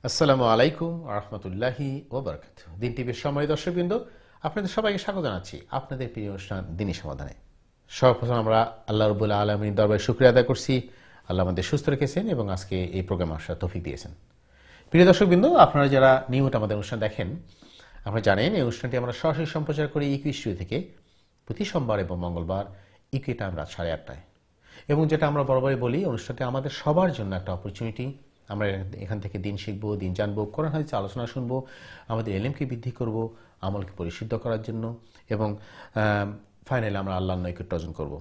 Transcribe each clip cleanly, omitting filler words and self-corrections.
আসসালামু আলাইকুম রহমতুল্লাহি ওবরাকাতুহু। দিন টিভির সম্মানিত দর্শকবৃন্দ, আপনাদের সবাইকে স্বাগত জানাচ্ছি আপনাদের প্রিয় অনুষ্ঠান দিনী সমাধানে। সর্বপ্রথম আমরা আল্লাহ রাব্বুল আলামিনের দরবারে শুকরিয়া আদায় করছি। আল্লাহ আমাদের সুস্থ রেখেছেন এবং আজকে এই প্রোগ্রাম আসার তৌফিক দিয়েছেন। প্রিয় দর্শকবৃন্দ, আপনারা যারা নিয়মিত আমাদের অনুষ্ঠান দেখেন, আপনারা জানেন এই অনুষ্ঠানটি আমরা সরাসরি সম্প্রচার করি ইকুই স্টুডিও থেকে প্রতি সোমবার এবং মঙ্গলবার ইকুই টাইম রাত 8:30টায়। এবং যেটা আমরা বরাবরই বলি, অনুষ্ঠানটি আমাদের সবার জন্য একটা অপরচুনিটি। আমরা এখান থেকে দিন শিখবো, দিন জানবো, কোরআন হাদিস আলোচনা শুনবো, আমাদের এলেমকে বৃদ্ধি করব, আমলকে পরিশুদ্ধ করার জন্য, এবং ফাইনালি আমরা আল্লাহর নৈকট্য অর্জন করব।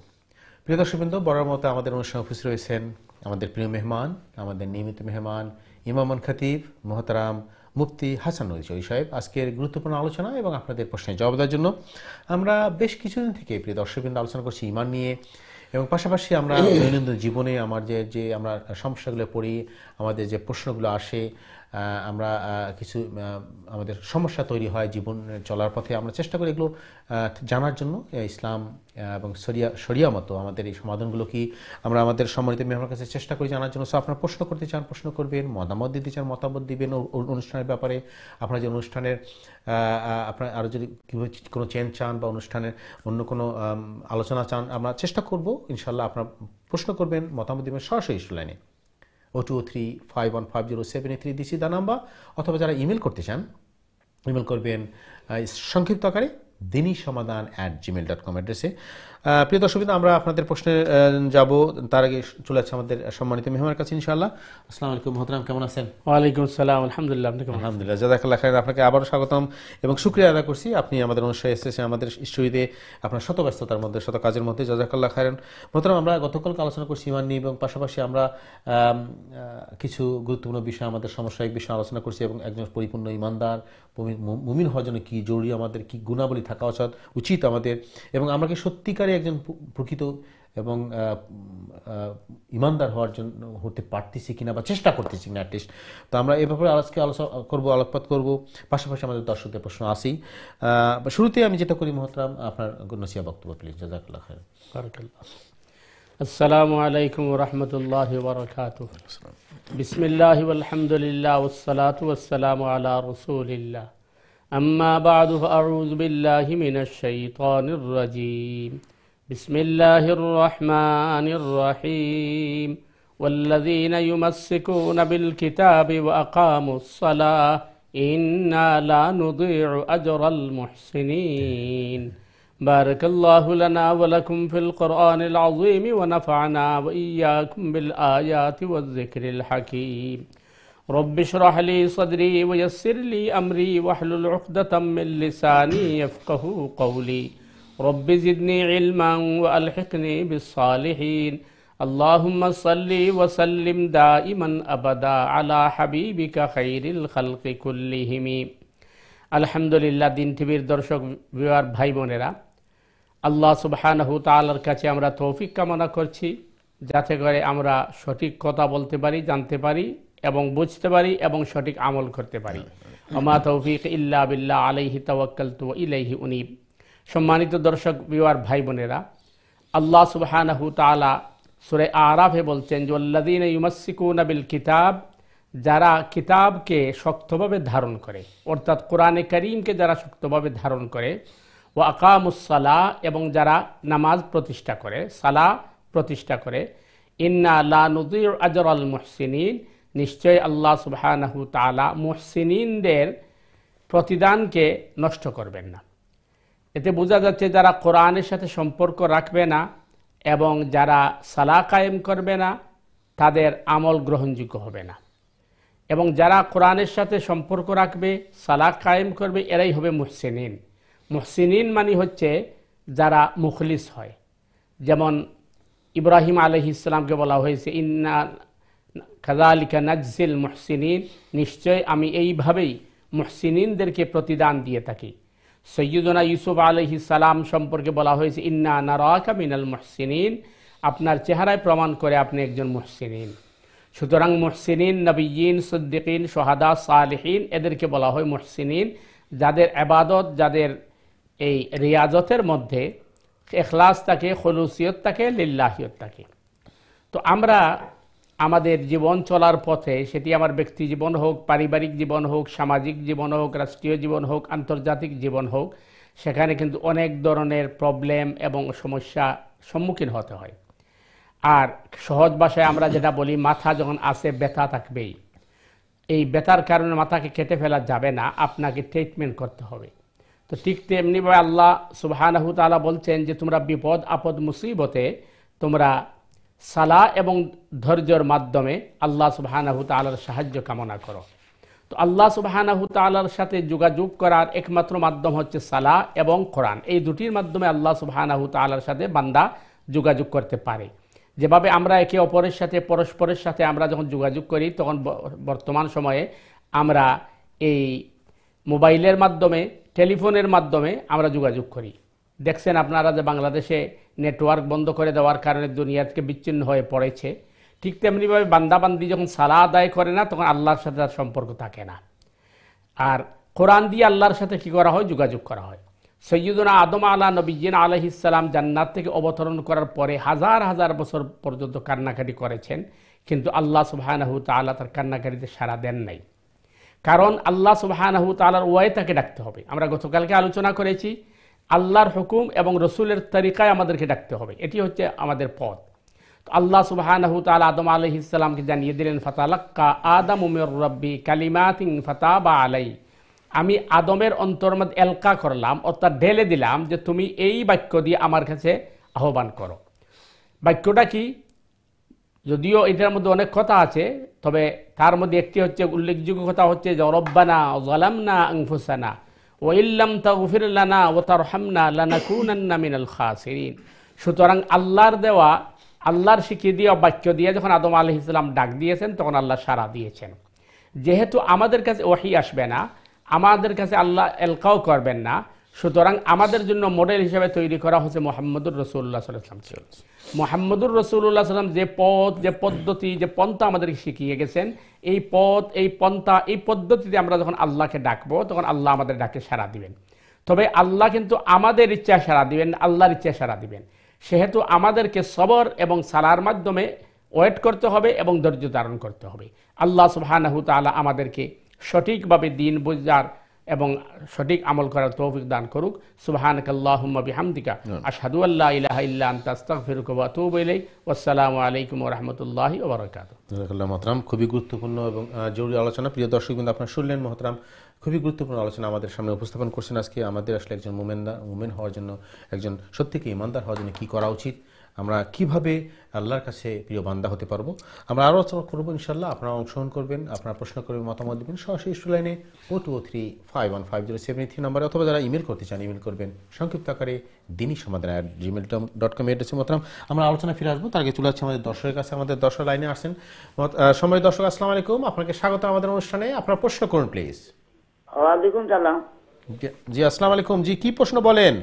প্রিয় দর্শকবৃন্দ, বড় মতো আমাদের অনুষ্ঠানে উপস্থিত রয়েছেন আমাদের প্রিয় মেহমান, আমাদের নিয়মিত মেহমান ইমাম খতিব মোহতারাম মুফতি হাসান নূরী চৌধুরী সাহেব। আজকের গুরুত্বপূর্ণ আলোচনা এবং আপনাদের প্রশ্নের জবাব দেওয়ার জন্য আমরা বেশ কিছুদিন থেকে প্রিয় দর্শকবৃন্দ আলোচনা করছি ঈমান নিয়ে, এবং পাশাপাশি আমরা দৈনন্দিন জীবনে আমার যে আমরা সমস্যাগুলো পড়ি, আমাদের যে প্রশ্নগুলো আসে, আমরা কিছু আমাদের সমস্যা তৈরি হয় জীবন চলার পথে, আমরা চেষ্টা করি এগুলো জানার জন্য। ইসলাম এবং শরিয়া মতো আমাদের এই সমাধানগুলো কি আমরা আমাদের সম্মানিত মেহমানের কাছে চেষ্টা করি জানার জন্য। সো আপনারা প্রশ্ন করতে চান প্রশ্ন করবেন, মতামত দিতে চান মতামত দিবেন অনুষ্ঠানের ব্যাপারে। আপনারা যে অনুষ্ঠানের আপনার আরও যদি কোনো চেঞ্জ চান বা অনুষ্ঠানের অন্য কোনো আলোচনা চান, আমরা চেষ্টা করব ইনশাল্লাহ। আপনারা প্রশ্ন করবেন, মতামত দিবেন সরাসরি লাইনে 0235150783 দিছি দা নাম্বার, অথবা যারা ইমেল করতে চান ইমেল করবেন সংক্ষিপ্ত আকারে dinisamadan@gmail.com অ্যাড্রেসে। প্রিয় দর্শকবৃন্দ, আমরা আপনাদের প্রশ্নে যাব, তার আগে চলে যাচ্ছে আমাদের সম্মানিত মেহমানের কাছে ইনশাআল্লাহ। আসসালামু আলাইকুম মোহতারাম, কেমন আছেন? ওয়ালাইকুম আসসালাম, আলহামদুলিল্লাহ। আপনি কেমন? আলহামদুলিল্লাহ, জাযাকাল্লাহ খাইরান। আপনাকে আবারও স্বাগতম এবং শুকরিয়া আদায় করছি, আপনি আমাদের অনুষ্ঠানে এসেছেন আমাদের স্টুডিওতে আপনার শত ব্যস্ততার মধ্যে, শত কাজের মধ্যে। জাযাকাল্লাহ খাইরান। মোহতারাম, আমরা গতকালকে আলোচনা করছি ঈমান নিয়ে, এবং পাশাপাশি আমরা কিছু গুরুত্বপূর্ণ বিষয়, আমাদের সাময়িক বিষয় আলোচনা করছি, এবং একজন পরিপূর্ণ ঈমানদার মুমিন হওয়ার জন্য কি জরুরি, আমাদের কি গুণাবলী থাকা উচিত আমাদের, এবং আমরা কি সত্যিকারে একজন প্রকৃত এবং ঈমানদার হওয়ার জন্য হতে পারতেছি কিনা বা চেষ্টা করতেছি কিনা অ্যাটলিস্ট। তো আমরা এ ব্যাপারে আজকে আলোচনা করবো, আলোকপাত করব। পাশাপাশি আমাদের দর্শকদের প্রশ্ন আসেই। শুরুতে আমি যেটা করি মোহতারাম, আপনার নসিহত বক্তব্য প্লিজ। জাযাকাল্লাহ খাইর। বারাকাল্লাহ। আসসালামু আলাইকুম ওয়া রাহমাতুল্লাহি ওয়া বারাকাতুহু। বিসমিল্লাহি ওয়াল হামদুলিল্লাহ ওয়াস সালাতু ওয়াস সালামু আলা রাসূলিল্লাহ। আম্মা বা'দু ফাআউযু বিল্লাহি মিনাশ শাইতানির রাজীম। বিসমিল্লাহির রাহমানির রহিম। ওয়াল্লাযীনা ইউমাসসিকুনা বিল কিতাবি ওয়া আকামুস সালাহ ইন্না লা নুযী'ু আজরাল মুহসিনিন। بارك الله لنا ولكم في القرآن العظيم ونفعنا وإياكم بالآيات والذكر الحكيم. رب اشرح لي صدري ويسر لي أمري واحلل عقدة من لساني يفقه قولي. رب زدني علما وألحقني بالصالحين. اللهم صل وسلم دائما أبدا على حبيبك خير الخلق كلهم. আলহামদুলিল্লাহ। দিন টিভির দর্শক ভিউয়ার ভাই বোনেরা, আল্লাহ সুবহানাহু তাআলার কাছে আমরা তৌফিক কামনা করছি, যাতে করে আমরা সঠিক কথা বলতে পারি, জানতে পারি এবং বুঝতে পারি এবং সঠিক আমল করতে পারি। ওমা তৌফিক ইল্লা বিল্লাহ, আলাইহি তাওয়াক্কালতু ওয়া ইলাইহি উনীব। সম্মানিত দর্শক ভিউয়ার ভাই বোনেরা, আল্লাহ সুবহানাহু তাআলা সূরা আরাফে বলছেন যে ওয়াল্লাযীনা ইউমাসসিকুনা বিল কিতাব, যারা কিতাবকে শক্তভাবে ধারণ করে, অর্থাৎ কোরআনে কারীমকে যারা শক্তভাবে ধারণ করে, ওয়া আকামুস সালাহ, এবং যারা নামাজ প্রতিষ্ঠা করে, সালাহ প্রতিষ্ঠা করে, ইন্না লা নুযী'ু আজরাল মুহসিনিন, নিশ্চয় আল্লাহ সুবহানাহু তাআলা মুহসিনিনদের প্রতিদানকে নষ্ট করবেন না। এতে বোঝা যাচ্ছে যারা কোরআনের সাথে সম্পর্ক রাখবে না এবং যারা সালাহ কায়েম করবে না, তাদের আমল গ্রহণযোগ্য হবে না। এবং যারা কোরআনের সাথে সম্পর্ক রাখবে, সালাহ কায়েম করবে, এরাই হবে মুহসিনিন। মুহসিনিন মানে হচ্ছে যারা মুখলিস হয়। যেমন ইব্রাহিম আলাইহিস সালামকে বলা হয়েছে ইন্না কাযালিকা নাজজিল মুহসিনিন, নিশ্চয় আমি এইভাবেই মুহসিনিনদেরকে প্রতিদান দিয়ে থাকি। সৈয়দনা ইউসুফ আলাইহিস সালাম সম্পর্কে বলা হয়েছে ইন্না নারাকা মিনাল মুহসিনিন, আপনার চেহারায় প্রমাণ করে আপনি একজন মুহসিনিন। সুতরাং মুহসিনিন, নবিয়্যিন, সিদ্দিকিন, শুহাদা, সালেহিন, এদেরকে বলা হয় মুহসিনিন, যাদের ইবাদত, যাদের এই রিয়াজতের মধ্যে ইখলাস থাকে, খুলুসিয়ত থাকে, লিল্লাহিয়ত থাকে। তো আমরা আমাদের জীবন চলার পথে, সেটি আমার ব্যক্তি জীবন হোক, পারিবারিক জীবন হোক, সামাজিক জীবন হোক, রাষ্ট্রীয় জীবন হোক, আন্তর্জাতিক জীবন হোক, সেখানে কিন্তু অনেক ধরনের প্রবলেম এবং সমস্যা সম্মুখীন হতে হয়। আর সহজ ভাষায় আমরা যেটা বলি, মাথা যখন আসে ব্যথা থাকবেই। এই ব্যথার কারণে মাথাকে কেটে ফেলা যাবে না, আপনাকে ট্রিটমেন্ট করতে হবে। তো ঠিক তেমনিভাবে আল্লাহ সুবহানাহু তাআলা বলছেন যে তোমরা বিপদ আপদ মুসিবতে তোমরা সালাহ এবং ধৈর্যের মাধ্যমে আল্লাহ সুবহানাহু তাআলার সাহায্য কামনা করো। তো আল্লাহ সুবহানাহু তাআলার সাথে যোগাযোগ করার একমাত্র মাধ্যম হচ্ছে সালাহ এবং কোরআন। এই দুটির মাধ্যমে আল্লাহ সুবহানাহু তাআলার সাথে বান্দা যোগাযোগ করতে পারে। যেভাবে আমরা একে অপরের সাথে পরস্পরের সাথে আমরা যখন যোগাযোগ করি, তখন বর্তমান সময়ে আমরা এই মোবাইলের মাধ্যমে, টেলিফোনের মাধ্যমে আমরা যোগাযোগ করি। দেখছেন আপনারা যে বাংলাদেশে নেটওয়ার্ক বন্ধ করে দেওয়ার কারণে দুনিয়া থেকে বিচ্ছিন্ন হয়ে পড়েছে। ঠিক তেমনিভাবে বান্দাবান্দি যখন সালাহ আদায় করে না, তখন আল্লাহর সাথে তার সম্পর্ক থাকে না। আর কোরআন দিয়ে আল্লাহর সাথে কি করা হয়? যোগাযোগ করা হয়। সৈয়দুনা আদম আলা নবীন আলাইহিস সালাম জান্নাত থেকে অবতরণ করার পরে হাজার হাজার বছর পর্যন্ত কান্নাকাটি করেছেন, কিন্তু আল্লাহ সুবহানাহু তাআলা তার কান্নাকাটিতে সাড়া দেন নাই। কারণ আল্লাহ সুবহানাহু তাআলার ওয়াই তাকে ডাকতে হবে। আমরা গতকালকে আলোচনা করেছি, আল্লাহর হুকুম এবং রসুলের তরিকায় আমাদেরকে ডাকতে হবে, এটি হচ্ছে আমাদের পথ। তো আল্লাহ সুবহানাহু তাআলা আদম আলাইহিস সালামকে জানিয়ে দিলেন, ফাতালাক্কা আদামু মির রাব্বি কালিমাতিন ফাতাবা আলাইহি, আমি আদমের অন্তর মধ্যে এলকা করলাম, অর্থাৎ ঢেলে দিলাম যে তুমি এই বাক্য দিয়ে আমার কাছে আহ্বান করো। বাক্যটা কি? যদিও এটার মধ্যে অনেক কথা আছে, তবে তার মধ্যে একটি হচ্ছে, উল্লেখযোগ্য কথা হচ্ছে যে রব্বানা যালামনা আনফুসানা ওয়া ইল্লাম তাগফির লানা ওয়া তারহামনা লানাকুনান্না মিনাল খাসিরিন। সুতরাং আল্লাহর দেওয়া, আল্লাহর শিখিয়ে দেওয়া বাক্য দিয়ে যখন আদম আলাইহিস সালাম ডাক দিয়েছেন, তখন আল্লাহ সাড়া দিয়েছেন। যেহেতু আমাদের কাছে ওহী আসবে না, আমাদের কাছে আল্লাহ এলকাও করবেন না, সুতরাং আমাদের জন্য মডেল হিসেবে তৈরি করা হচ্ছে মুহাম্মদুর রাসূলুল্লাহ সাল্লাল্লাহু আলাইহি ওয়াসাল্লাম। মুহাম্মদুর রাসূলুল্লাহ সাল্লাল্লাহু আলাইহি ওয়াসাল্লাম যে পথ, যে পদ্ধতি, যে পন্থা আমাদেরকে শিখিয়ে গেছেন, এই পথ, এই পন্থা, এই পদ্ধতিতে আমরা যখন আল্লাহকে ডাকবো, তখন আল্লাহ আমাদের ডাকে সাড়া দিবেন। তবে আল্লাহ কিন্তু আমাদের ইচ্ছা সাড়া দিবেন, আল্লাহর ইচ্ছা সাড়া দিবেন। সেহেতু আমাদেরকে সবর এবং সালার মাধ্যমে ওয়েট করতে হবে এবং ধৈর্য ধারণ করতে হবে। আল্লাহ সুবহানাহু তাআলা আমাদেরকে সঠিকভাবে দিন বুঝার এবং সঠিক আমল করার তৌফিক দান করুক। সুবহানাকাল্লাহুম্মা বিহামদিকা আশহাদু আল্লা ইলাহা ইল্লা আনতা আস্তাগফিরুকা ওয়া আতুবু ইলাইক। ওয়াসসালামু আলাইকুম ওয়া রাহমাতুল্লাহি ওয়া বারাকাতুহু। জাযাকাল্লাহু মুহতারাম, খুবই গুরুত্বপূর্ণ এবং জরুরি আলোচনা। প্রিয় দর্শকবৃন্দ, আপনারা শুনলেন মুহতারাম, খুবই গুরুত্বপূর্ণ আলোচনা আমাদের সামনে উপস্থাপন করছেন আজকে। আমাদের আসলে একজন মুমিন হওয়ার জন্য, একজন সত্যিকে ইমানদার হওয়ার জন্য কী করা উচিত, আমরা কিভাবে আল্লাহর কাছে প্রিয় বান্দা হতে পারবো, আমরা আরও আলোচনা করবো ইনশাল্লাহ। আপনারা অংশগ্রহণ করবেন, আপনারা প্রশ্ন করবেন, মতামত দেবেন সরাসরি স্টুলাইনে 0203515073 নম্বরে, অথবা যারা ইমেল করতে চান ইমেল করবেন সংক্ষিপ্ত আকারে dini-samadan@gmail.com এড্রেসে। মোহতারাম, আমরা আলোচনা ফিরে আসবো, তার আগে চলে যাচ্ছে আমাদের দর্শকের কাছে। আমাদের দর্শক লাইনে আসছেন। সম্মানিত দর্শক, আসসালামু আলাইকুম, আপনাকে স্বাগত আমাদের অনুষ্ঠানে। আপনার প্রশ্ন করুন প্লিজ। ওয়ালাইকুম সালাম। জি আসসালামু আলাইকুম। জি, কি প্রশ্ন বলেন?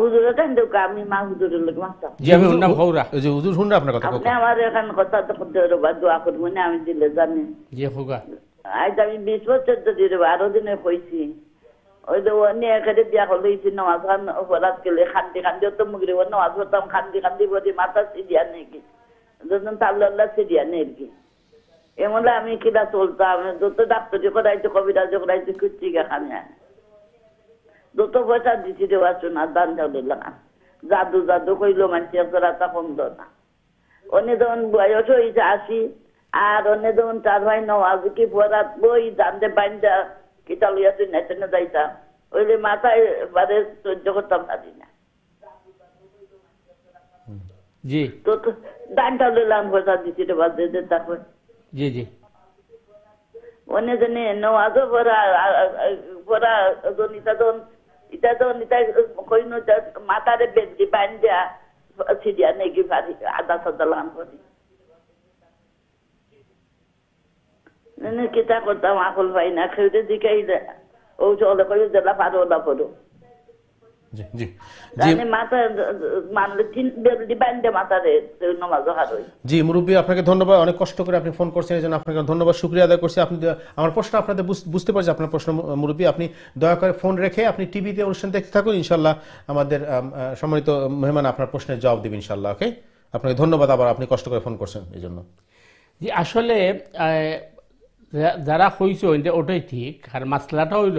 হুজুরের কাছে আমি মা হুজুরের লোক মাস্টার। জি, আমার নাম হৌরা। জি হুজুর, শুনুন আপনার কথা। আপনি আমার এখন কথা তো করতে রবা দোয়া করবো না, আমি দিলে জানি। জি হোগা। আজ আমি 20 বছর তো দিয়ে দেবো, আরো দিনে কইছি। ওই তো অন্য এখানে বিয়া করলেছি, নামাজ খান হরাত গেলে খান্দি খান্দি তো মুগরি নামাজ হতাম, খান্দি খান্দি বলি মাথা সিরিয়া নেই কি, যখন তাল্লাহ সিরিয়া নেই কি, এমন আমি কিনা চলতাম। যত ডাক্তারি করাইছে, কবিরাজ করাইছে, কুচি খানে যত পয়সা দিচ্ছি দেওয়া শোনা দান চাউল জাদু জাদু কইলো মানুষ রাতা কমল না। অন্য যখন বয়স হয়েছে 80, আর অন্য যখন 4 ভাই নওয়াজ কি পড়াত বই জানতে বাইন্দা কিতা লইয়া তুই নেচে না যাইতাম, ওইলে মাথায় বারে সহ্য করতাম পারি না। জি, তো দান চাউল পয়সা দিচ্ছি দেওয়া যে তারপর জি জি অন্য জনে নওয়াজও পড়া পড়া মাথারে বেদি বান্ধা সিরিয়া নেই পারি, আদা সাদা লান করি কিতা করতাম। আকল পাই না, খেয়ে দিকে ও চলে করি যেটা পারো ওলা পড়ো। জি মুরব্বী, আপনাকে ধন্যবাদ, অনেক কষ্ট করে আপনি ফোন করছেন, এই জন্য আপনাকে ধন্যবাদ, শুকরিয়া আদায় করছি। আপনি আমার প্রশ্ন আপনাদের বুঝতে পারছি, আপনার প্রশ্ন মুরব্বী, আপনি দয়া করে ফোন রেখে আপনি টিভিতে অনুষ্ঠান দেখতে থাকুন, ইনশাল্লাহ আমাদের সম্মানিত মেহমান আপনার প্রশ্নের জবাব দেবেন ইনশাল্লাহ। ওকে, আপনাকে ধন্যবাদ, আবার আপনি কষ্ট করে ফোন করছেন এই জন্য। যে আসলে যারা হইছে ওটাই ঠিক। আর মাসলাটা হইল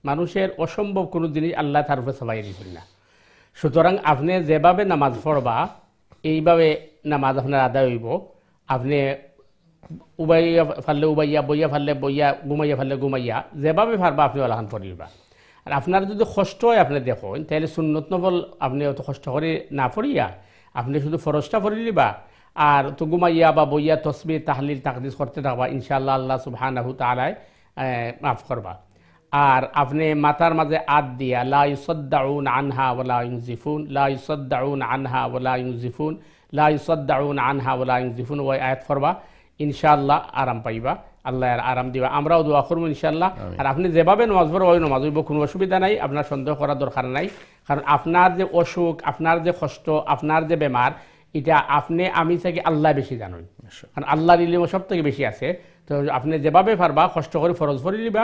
মানুষের অসম্ভব কোনো জিনিস আল্লাহ তার উপরে সবাই দিচ্ছেন না। সুতরাং আপনি যেভাবে নামাজ পড়বা এইভাবে নামাজ আপনার আদায় হইব। আপনি উবাইয়া ফাললে উবাইয়া, বইয়া ফাললে বইয়া, ঘুমাইয়া ফাললে ঘুমাইয়া, যেভাবে পারবা আপনি ওলাখান পড়িবা। আর আপনার যদি কষ্ট হয় আপনি দেখুন, তাহলে সুন্নত নফল আপনি অত কষ্ট করে না পড়িয়া আপনি শুধু ফরজটা পড়ি লিবা, আর তো ঘুমাইয়া বা বইয়া তসবিহ তাহলিল তাকদিস করতে থাকবা, ইনশাআল্লাহ আল্লাহ সুবহানাহু তাআলা মাফ করবা। আর আপনি মাথার মাঝে আদ দিয়া লা ইউসাদ্দাউন আনহা ওয়ালা ইউনজিফুন, লা ইউসাদ্দাউন আনহা ওয়ালা ইউনজিফুন, লা ইউসাদ্দাউন আনহা ওয়ালা ইউনজিফুন, ওই আয়াত পড়বা, ইনশাআল্লাহ আরাম পাইবা, আল্লাহ আরাম দিবা। আমরাও দোয়া করবো ইনশাআল্লাহ। আর আপনি যেভাবে নামাজ পড়ো ওই নামাজ হইব, কোনো অসুবিধা নাই, আপনার সন্দেহ করার দরকার নাই। কারণ আপনার যে অসুখ, আপনার যে কষ্ট, আপনার যে বেমার, এটা আপনি আমি থেকে আল্লাহ বেশি জানেন। কারণ আল্লাহর ইলম সব থেকে বেশি আছে। তো আপনি যেভাবে পারবা কষ্ট করে ফরজ পড়ে নিবা,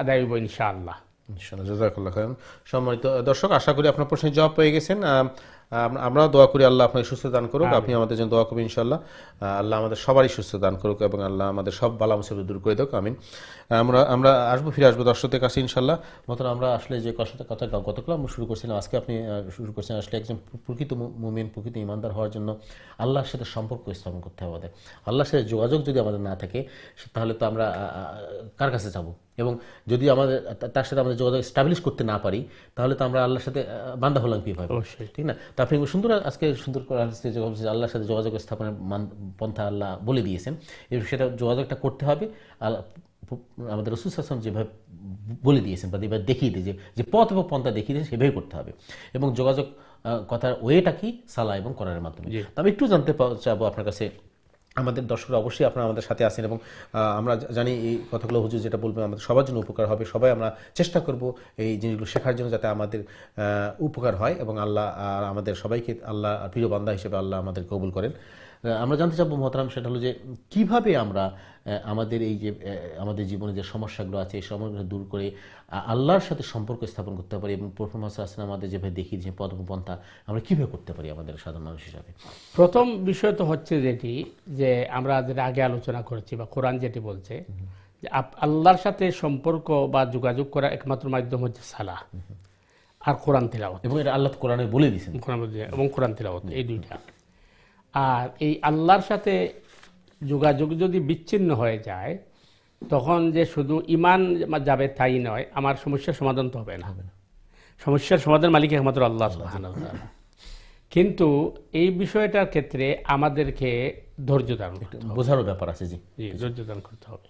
আদায় হইব ইনশাআল্লাহ। ইনশাআল্লাহ, জাযাকাল্লাহ খাইরান। সম্মানিত দর্শক, আশা করি আপনার প্রশ্নের জবাব পেয়ে গেছেন। আমরা দোয়া করি আল্লাহ আপনাকে সুস্থ দান করুক, আপনি আমাদের জন্য দোয়া করবেন ইনশাআল্লাহ। আল্লাহ আমাদের সবারই সুস্থ দান করুক এবং আল্লাহ আমাদের সব বালা মুসিবত দূর করে দেখ, আমিন। আমরা ফিরে আসবো দর্শকদের কাছে ইনশাআল্লাহ। মতন আমরা আসলে যে কথা গতকাল আমরা শুরু করছিলাম, আজকে আপনি শুরু করছেন, আসলে একজন প্রকৃত মুমিন, প্রকৃত ইমানদার হওয়ার জন্য আল্লাহর সাথে সম্পর্ক স্থাপন করতে হবে আমাদের। আল্লাহর সাথে যোগাযোগ যদি আমাদের না থাকে, তাহলে তো আমরা কার কাছে যাব? এবং যদি আমাদের তার সাথে আমাদের যোগাযোগ স্টাবলিশ করতে না পারি, তাহলে তো আমরা আল্লাহর সাথে বান্দা হলাম কীভাবে? অবশ্যই, ঠিক না? তো আপনি আজকে সুন্দর করে আল্লাহর সাথে যোগাযোগ স্থাপনের পন্থা আল্লাহ বলে দিয়েছেন, এবং সেটা যোগাযোগটা করতে হবে আমাদের রাসূল সাল্লাল্লাহু আলাইহি ওয়াসাল্লাম যেভাবে বলে দিয়েছেন বা যেভাবে দেখিয়ে দিয়েছে, যে পথ এবং পন্থা দেখিয়ে দিয়েছে, সেভাবে করতে হবে। এবং যোগাযোগ কথার ওয়েটা কি? সালাহ এবং কোরআনের মাধ্যমে। আমি একটু জানতে চাবো আপনার কাছে, আমাদের দর্শকরা অবশ্যই আপনারা আমাদের সাথে আছেন, এবং আমরা জানি এই কথাগুলো হুজুর যেটা বলবেন আমাদের সবার জন্য উপকার হবে। সবাই আমরা চেষ্টা করব এই জিনিসগুলো শেখার জন্য, যাতে আমাদের উপকার হয় এবং আল্লাহ আমাদের সবাইকে আল্লাহ প্রিয় বান্দা হিসেবে আল্লাহ আমাদের কবুল করেন। আমরা জানতে চাবো মোহতারাম, সেটা হলো যে কিভাবে আমরা আমাদের এই যে আমাদের জীবনে যে সমস্যাগুলো আছে, এই সমস্যাগুলো দূর করে আল্লাহর সাথে সম্পর্ক স্থাপন করতে পারি, এবং প্রফেসর মুহাম্মদ সাল্লাল্লাহু আলাইহি ওয়াসাল্লাম আমাদের যেভাবে দেখিয়ে দিয়েছেন পথ এবং পন্থা, আমরা কীভাবে করতে পারি আমাদের সাধারণ মানুষ হিসাবে? প্রথম বিষয় তো হচ্ছে যেটি, যে আমরা যেটা আগে আলোচনা করেছি বা কোরআন যেটি বলছে, যে আল্লাহর সাথে সম্পর্ক বা যোগাযোগ করার একমাত্র মাধ্যম হচ্ছে সালাহ আর কোরআন তিলাওয়াত। এবং এটা আল্লাহ কোরআনে বলে দিয়েছেন, এবং কোরআন তিলাওয়াত, এই দুইটা। আর এই আল্লাহর সাথে যোগাযোগ যদি বিচ্ছিন্ন হয়ে যায়, তখন যে শুধু ইমান যাবে তাই নয়, আমার সমস্যার সমাধান তো হবে না। সমস্যার সমাধান মালিক একমাত্র আল্লাহ সুবহানাহু ওয়া তাআলা। কিন্তু এই বিষয়টার ক্ষেত্রে আমাদেরকে ধৈর্য ধারণ করতে হবে, বোঝারও ব্যাপার আছে। জি, ধৈর্য ধারণ করতে হবে।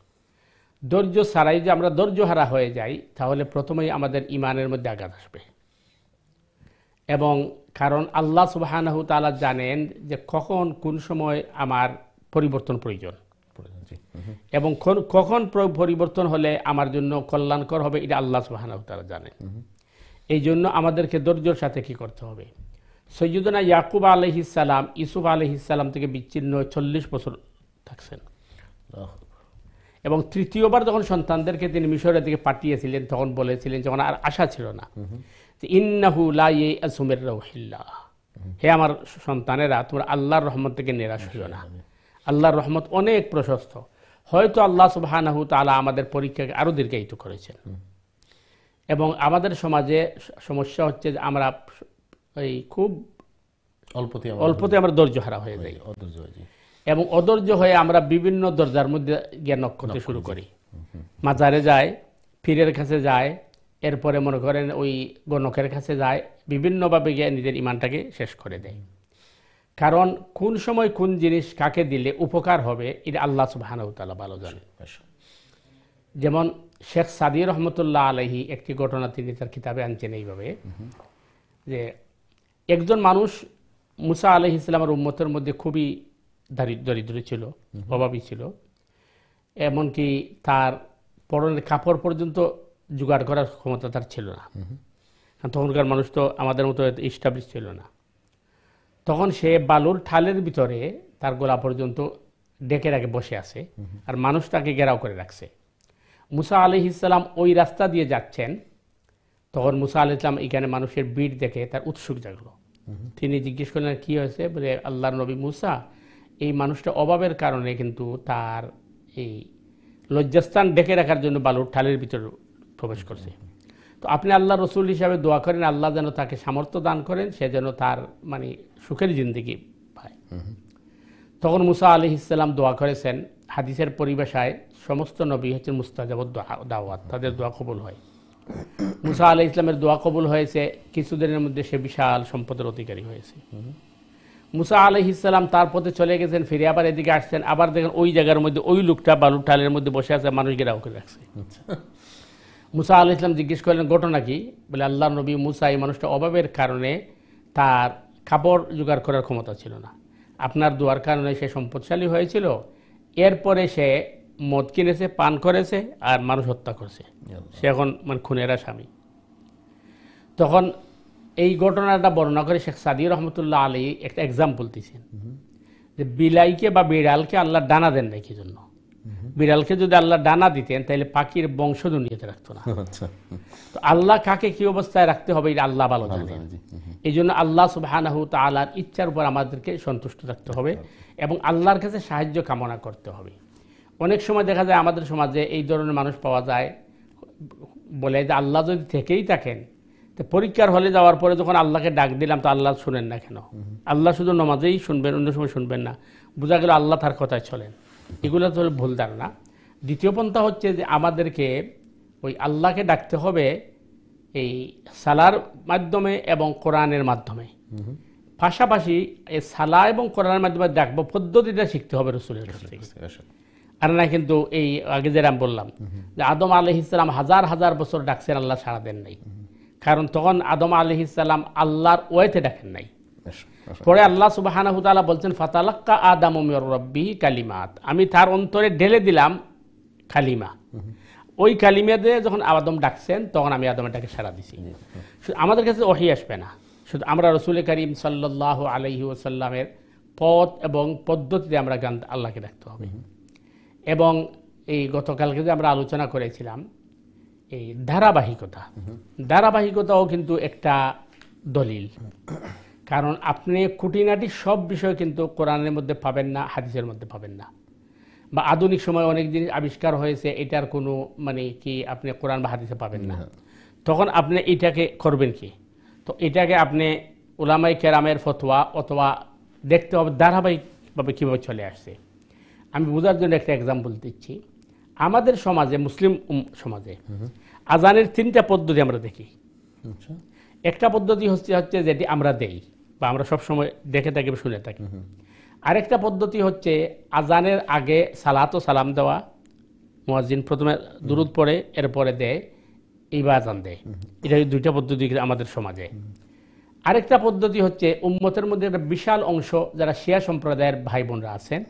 ধৈর্য ছাড়াই যে আমরা ধৈর্য হারা হয়ে যাই, তাহলে প্রথমেই আমাদের ইমানের মধ্যে আঘাত আসবে। এবং কারণ আল্লাহ সুবহানাহু তাআলা জানেন যে কখন কোন সময় আমার পরিবর্তন প্রয়োজন, এবং কখন পরিবর্তন হলে আমার জন্য কল্যাণকর হবে, এটা আল্লাহ সুবহানাহু তাআলা জানেন। এই জন্য আমাদেরকে ধৈর্যের সাথে কি করতে হবে? সৈয়দনা ইয়াকুব আলাইহিস সালাম ইউসুফ আলাইহিস সালাম থেকে বিচ্ছিন্ন 40 বছর থাকছেন, এবং তৃতীয়বার যখন সন্তানদেরকে তিনি মিশরের দিকে পাঠিয়েছিলেন, তখন বলেছিলেন, যখন আর আশা ছিল না, ইন্নাহু লা ইয়াসু মির রাউহিল্লাহ, হে আমার সন্তানেরা, তোমরা আল্লাহর রহমত থেকে নিরাশ হইও না। আল্লাহর রহমত অনেক প্রশস্ত। হয়তো আল্লাহ সুবহানাহু তাআলা আমাদের পরীক্ষাকে আরো দীর্ঘায়িত করেছেন। এবং আমাদের সমাজে সমস্যা হচ্ছে যে আমরা এই খুব অল্পতে আমরা ধৈর্য হারা হয়ে যাই, এবং অধৈর্য হয়ে আমরা বিভিন্ন দরজার মধ্যে গিয়ে নক করতে শুরু করি। মাজারে যায়, পীরের কাছে যায়, এরপরে মনে করেন ওই গণকের কাছে যায়, বিভিন্নভাবে গিয়ে নিজের ইমানটাকে শেষ করে দেয়। কারণ কোন সময় কোন জিনিস কাকে দিলে উপকার হবে, এটা আল্লাহ সুবহানাহু ওয়া তাআলা ভালো জানেন। যেমন শেখ সাদি রহমতুল্লাহ আলাইহি একটি ঘটনা তিনি তার কিতাবে আনছেন এইভাবে, যে একজন মানুষ মুসা আলাইহিস সালামের উম্মতের মধ্যে খুবই দরিদ্র ছিল, অভাবী ছিল, এমনকি তার পরনের কাপড় পর্যন্ত জোগাড় করার ক্ষমতা তার ছিল না। তখনকার মানুষ তো আমাদের মতো এস্টাবলিশ ছিল না। তখন সে বালুর ঠালের ভিতরে তার গলা পর্যন্ত ডেকে রাখে বসে আছে, আর মানুষ তাকে ঘেরাও করে রাখছে। মুসা আলাইহিস সালাম ওই রাস্তা দিয়ে যাচ্ছেন, তখন মুসা আলাইহিস সালাম এখানে মানুষের ভিড় দেখে তার উৎসুক জাগলো, তিনি জিজ্ঞেস করলেন কি হয়েছে, বলে আল্লাহর নবী মুসা এই মানুষটা অভাবের কারণে কিন্তু তার এই লজ্জাস্থান ঢেকে রাখার জন্য বালুর ঠালের ভিতরে প্রবেশ করছে। তো আপনি আল্লাহ রসুল হিসাবে দোয়া করেন আল্লাহ যেন তাকে সামর্থ্য দান করেন, সে যেন তার মানে সুখের জিন্দেগি পায়। তখন মুসা আলাইহিস সালাম দোয়া করেছেন। হাদিসের পরিভাষায় সমস্ত নবী হচ্ছেন মুস্তাজাবুদ দাওয়াত, তাদের দোয়া কবুল হয়। মুসা আলাইহিস ইসলামের দোয়া কবুল হয়েছে, কিছুদিনের মধ্যে সে বিশাল সম্পদের অধিকারী হয়েছে। মুসা আলাইহিস সালাম তার পথে চলে গেছেন, ফিরে আবার এদিকে আসছেন, আবার দেখেন ওই জায়গার মধ্যে ওই লোকটা বালুর ঠালের মধ্যে বসে আছে, মানুষ ঘেরাও করে রাখছে। মুসা আলাইহিস সালাম জিজ্ঞেস করলেন ঘটনা কি, বলে আল্লাহ নবী মুসা এই মানুষটা অভাবের কারণে তার কাপড় জোগাড় করার ক্ষমতা ছিল না, আপনার দোয়ার কারণে সে সম্পদশালী হয়েছিল, এরপরে সে মদ কিনেছে, পান করেছে আর মানুষ হত্যা করছে, সে এখন মানে খুনের আসামি। তখন এই ঘটনাটা বর্ণনা করে শেখ সাদি রহমতুল্লাহ আলী একটা এক্সাম্পল দিয়েছেন যে বিলাইকে বা বিড়ালকে আল্লাহ ডানা দেন নাই কি জন্য। বিড়ালকে যদি আল্লাহ ডানা দিতেন তাহলে পাখির বংশ দুনিয়াতে রাখতো না। তো আল্লাহ কাকে কি অবস্থায় রাখতে হবে এটা আল্লাহ ভালো জানেন। এই জন্য আল্লাহ সুবহানাহু তাআলার ইচ্ছার উপর আমাদেরকে সন্তুষ্ট থাকতে হবে এবং আল্লাহর কাছে সাহায্য কামনা করতে হবে। অনেক সময় দেখা যায় আমাদের সমাজে এই ধরনের মানুষ পাওয়া যায়, বলে যে আল্লাহ যদি থেকেই থাকেন তো পরীক্ষার হলে যাওয়ার পরে যখন আল্লাহকে ডাক দিলাম তো আল্লাহ শুনেন না কেন, আল্লাহ শুধু নামাজেই শুনবেন, অন্য সময় শুনবেন না, বোঝা গেল আল্লাহ তার কথায় চলেন। এগুলো তো ভুল ধারণা। দ্বিতীয় পন্থা হচ্ছে যে আমাদেরকে ওই আল্লাহকে ডাকতে হবে এই সালার মাধ্যমে এবং কোরআনের মাধ্যমে, পাশাপাশি এই সালা এবং কোরআনের মাধ্যমে ডাকবো পদ্ধতিটা শিখতে হবে রসুলের কাছ থেকে। আর না কিন্তু এই আগে যেরকম বললাম যে আদম আলাইহিস সালাম হাজার হাজার বছর ডাকছেন, আল্লাহ সাড়া দেন নাই, কারণ তখন আদম আলাইহিস সালাম আল্লাহর ওয়েতে ডাকেন নাই। পরে আল্লাহ সুবহানাহু ওয়া তাআলা বলছেন ফাতালাক্কা আদামু মির রাব্বিহি কালিমাত, আমি তার অন্তরে ঢেলে দিলাম কালিমা। ওই কালিমা দিয়ে যখন আদম ডাকছেন তখন আমি আদমের ডাকে সাড়া দিছি। আমাদের কাছে ওহী আসবে না, শুধু আমরা রাসূল করিম সাল্লাল্লাহু আলাইহি ওয়াসাল্লামের পথ এবং পদ্ধতিতে আমরা আল্লাহকে ডাকতে হবে। এবং এই গতকালকে যে আমরা আলোচনা করেছিলাম এই ধারাবাহিকতাও কিন্তু একটা দলিল, কারণ আপনি খুঁটিনাটি সব বিষয় কিন্তু কোরআনের মধ্যে পাবেন না, হাদিসের মধ্যে পাবেন না। বা আধুনিক সময় অনেক জিনিস আবিষ্কার হয়েছে, এটার কোনো মানে কি আপনি কোরআন বা হাদিসে পাবেন না। তখন আপনি এটাকে করবেন কি? তো এটাকে আপনি উলামায়ে কেরামের ফতোয়া অথবা দেখতে হবে ধারাবাহিকভাবে কীভাবে চলে আসছে। আমি বোঝার জন্য একটা এক্সাম্পল দিচ্ছি। আমাদের সমাজে, মুসলিম সমাজে আজানের তিনটা পদ্ধতি আমরা দেখি। একটা পদ্ধতি হচ্ছে যেটি আমরা দেই বা আমরা সবসময় দেখে থাকি, শুনে থাকি। আরেকটা পদ্ধতি হচ্ছে আজানের আগে সালাত ও সালাম দেওয়া, মুয়াজ্জিন প্রথমে দুরুদ পড়ে এরপরে দেয়, এইবার আজান দেয়। এটা দুইটা পদ্ধতি আমাদের সমাজে। আরেকটা পদ্ধতি হচ্ছে উম্মতের মধ্যে একটা বিশাল অংশ যারা শিয়া সম্প্রদায়ের ভাই বোনরা আছেন,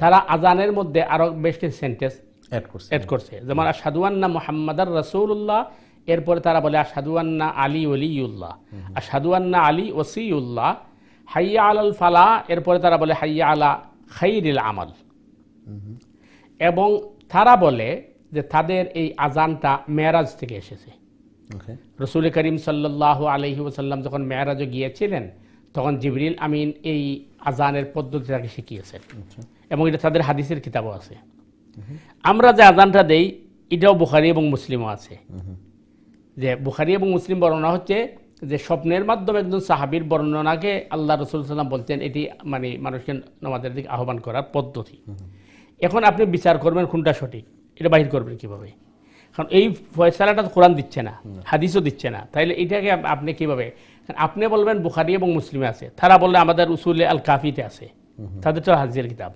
তারা আজানের মধ্যে আরো বেশ কিছু সেন্টেন্স অ্যাড করছে, যেমন আশহাদু আন্না মুহাম্মাদার রাসূলুল্লাহ, এরপরে তারা বলে আশহাদু আন্না আলী ওলিউল্লাহ, আশহাদু আন্না আলী ওসিউল্লাহ, হাইয়া আলাল ফালাহ, এরপরে তারা বলে হাইয়া আলা খাইরিল আমাল। এবং তারা বলে যে তাদের এই আজানটা মেরাজ থেকে এসেছে। রাসূল করিম সাল্লাল্লাহু আলাইহি ওয়াসাল্লাম যখন মেরাজে গিয়েছিলেন তখন জিবরিল আমিন এই আজানের পদ্ধতিটাকে শিখিয়েছেন এবং এটা তাদের হাদিসের কিতাবও আছে। আমরা যে আজানটা দেই এটাও বুখারী এবং মুসলিমও আছে। যে বুখারী এবং মুসলিম বর্ণনা হচ্ছে যে স্বপ্নের মাধ্যমে একজন সাহাবীর বর্ণনাকে আল্লাহ রাসূল সাল্লাল্লাহু আলাইহি ওয়াসাল্লাম বলতেন এটি মানে মানুষকে নামাজের দিকে আহ্বান করার পদ্ধতি। এখন আপনি বিচার করবেন কোনটা সঠিক, এটা বাহির করবেন কিভাবে? কারণ এই ফয়সালাটা কোরআন দিচ্ছে না, হাদিসও দিচ্ছে না, তাইলে এটাকে আপনি কিভাবে? আপনি বলবেন বুখারী এবং মুসলিমে আছে, তারা বললে আমাদের উসুলে আল কাফিতে আছে, তাদের তো হাদিসের কিতাব,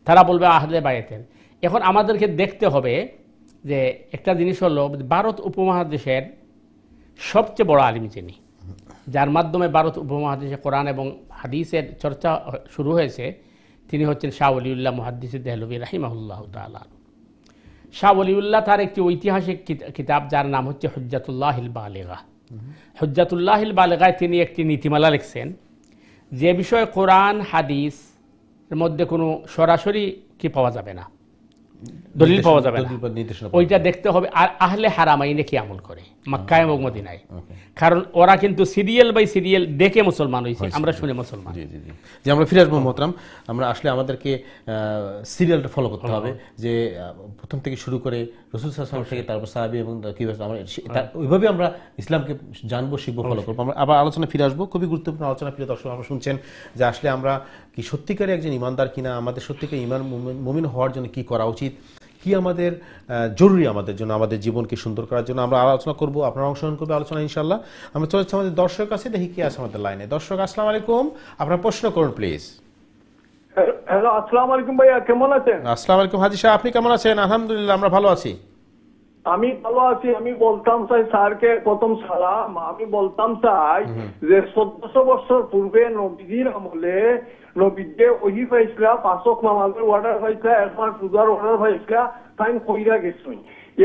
তারা বলবে আহলে বায়াতের। এখন আমাদেরকে দেখতে হবে যে একটা জিনিস হলো ভারত উপমহাদেশের সবচেয়ে বড় আলিম যিনি, যার মাধ্যমে ভারত উপমহাদেশে কোরআন এবং হাদিসের চর্চা শুরু হয়েছে, তিনি হচ্ছেন শাহ ওলিউল্লাহ মুহাদ্দিস দেহলভী রাহিমাহুল্লাহ তাআলা। শাহ ওলিউল্লাহ তার একটি ঐতিহাসিক কিতাব যার নাম হচ্ছে হুজ্জাতুল্লাহিল বালিগা। হুজ্জাতুল্লাহিল বালিগায় তিনি একটি নীতিমালা লিখছেন যে বিষয়ে কোরআন হাদিস এর মধ্যে কোনো সরাসরি কি পাওয়া যাবে না, দলিল পাওয়া যাবে না, দলিল বা নির্দেশনা ওইটা দেখতে হবে আর আহলে হারামাইনে কি আমল করে মক্কায় এবং মদিনায়। কারণ ওরা কিন্তু সিরিয়াল বাই সিরিয়াল দেখে মুসলমান হয়েছে, আমরা শুনে মুসলমান। জি জি জি, যে আমরা ফিরে আসবো মোহতারাম, আমরা আসলে আমাদেরকে সিরিয়ালটা ফলো করতে হবে, যে প্রথম থেকে শুরু করে রাসূল সাল্লাল্লাহু আলাইহি ওয়াসাল্লাম থেকে তারপর সাহাবী এবং কিভাবে আমরা ওইভাবে আমরা ইসলামকে জানবো, শিখবো, ফলো করবো। আমরা আবার আলোচনা ফিরে আসবো, খুবই গুরুত্বপূর্ণ আলোচনা। প্রিয় দর্শক, আমরা শুনছেন যে আসলে আমরা কি সত্যিকারে একজন ইমানদার কিনা, আমাদের সত্যিকার ইমান মুমিন হওয়ার জন্য কি করা উচিত, কি আমাদের জরুরি আমাদের জন্য, আমাদের জীবনকে সুন্দর করার জন্য আমরা আলোচনা করব। আপনারা অংশগ্রহণ করবে আলোচনা ইনশাআল্লাহ। আমরা চলে যাচ্ছি আমাদের দর্শক কাছে, দেখি কি আছে আমাদের লাইনে। দর্শক আসসালামু আলাইকুম, আপনার প্রশ্ন করুন প্লিজ। হ্যালো, আসসালামু আলাইকুম ভাইয়া, কেমন আছেন? আসসালামু আলাইকুম হাজী সাহেব, আপনি কেমন আছেন? আলহামদুলিল্লাহ, আমরা ভালো আছি। আমি ভালো আছি। আমি বলতাম চাই স্যারকে প্রথম সালাম। আমি বলতাম চাই যে 1400 বছর পূর্বে নবীজির আমলে নবীকে ওহি পাইছিলা, পাঁচক নামাজের অর্ডার পাইছিলা, একবার পূজার অর্ডার পাইছিলা, তাই কইরা গেছুন।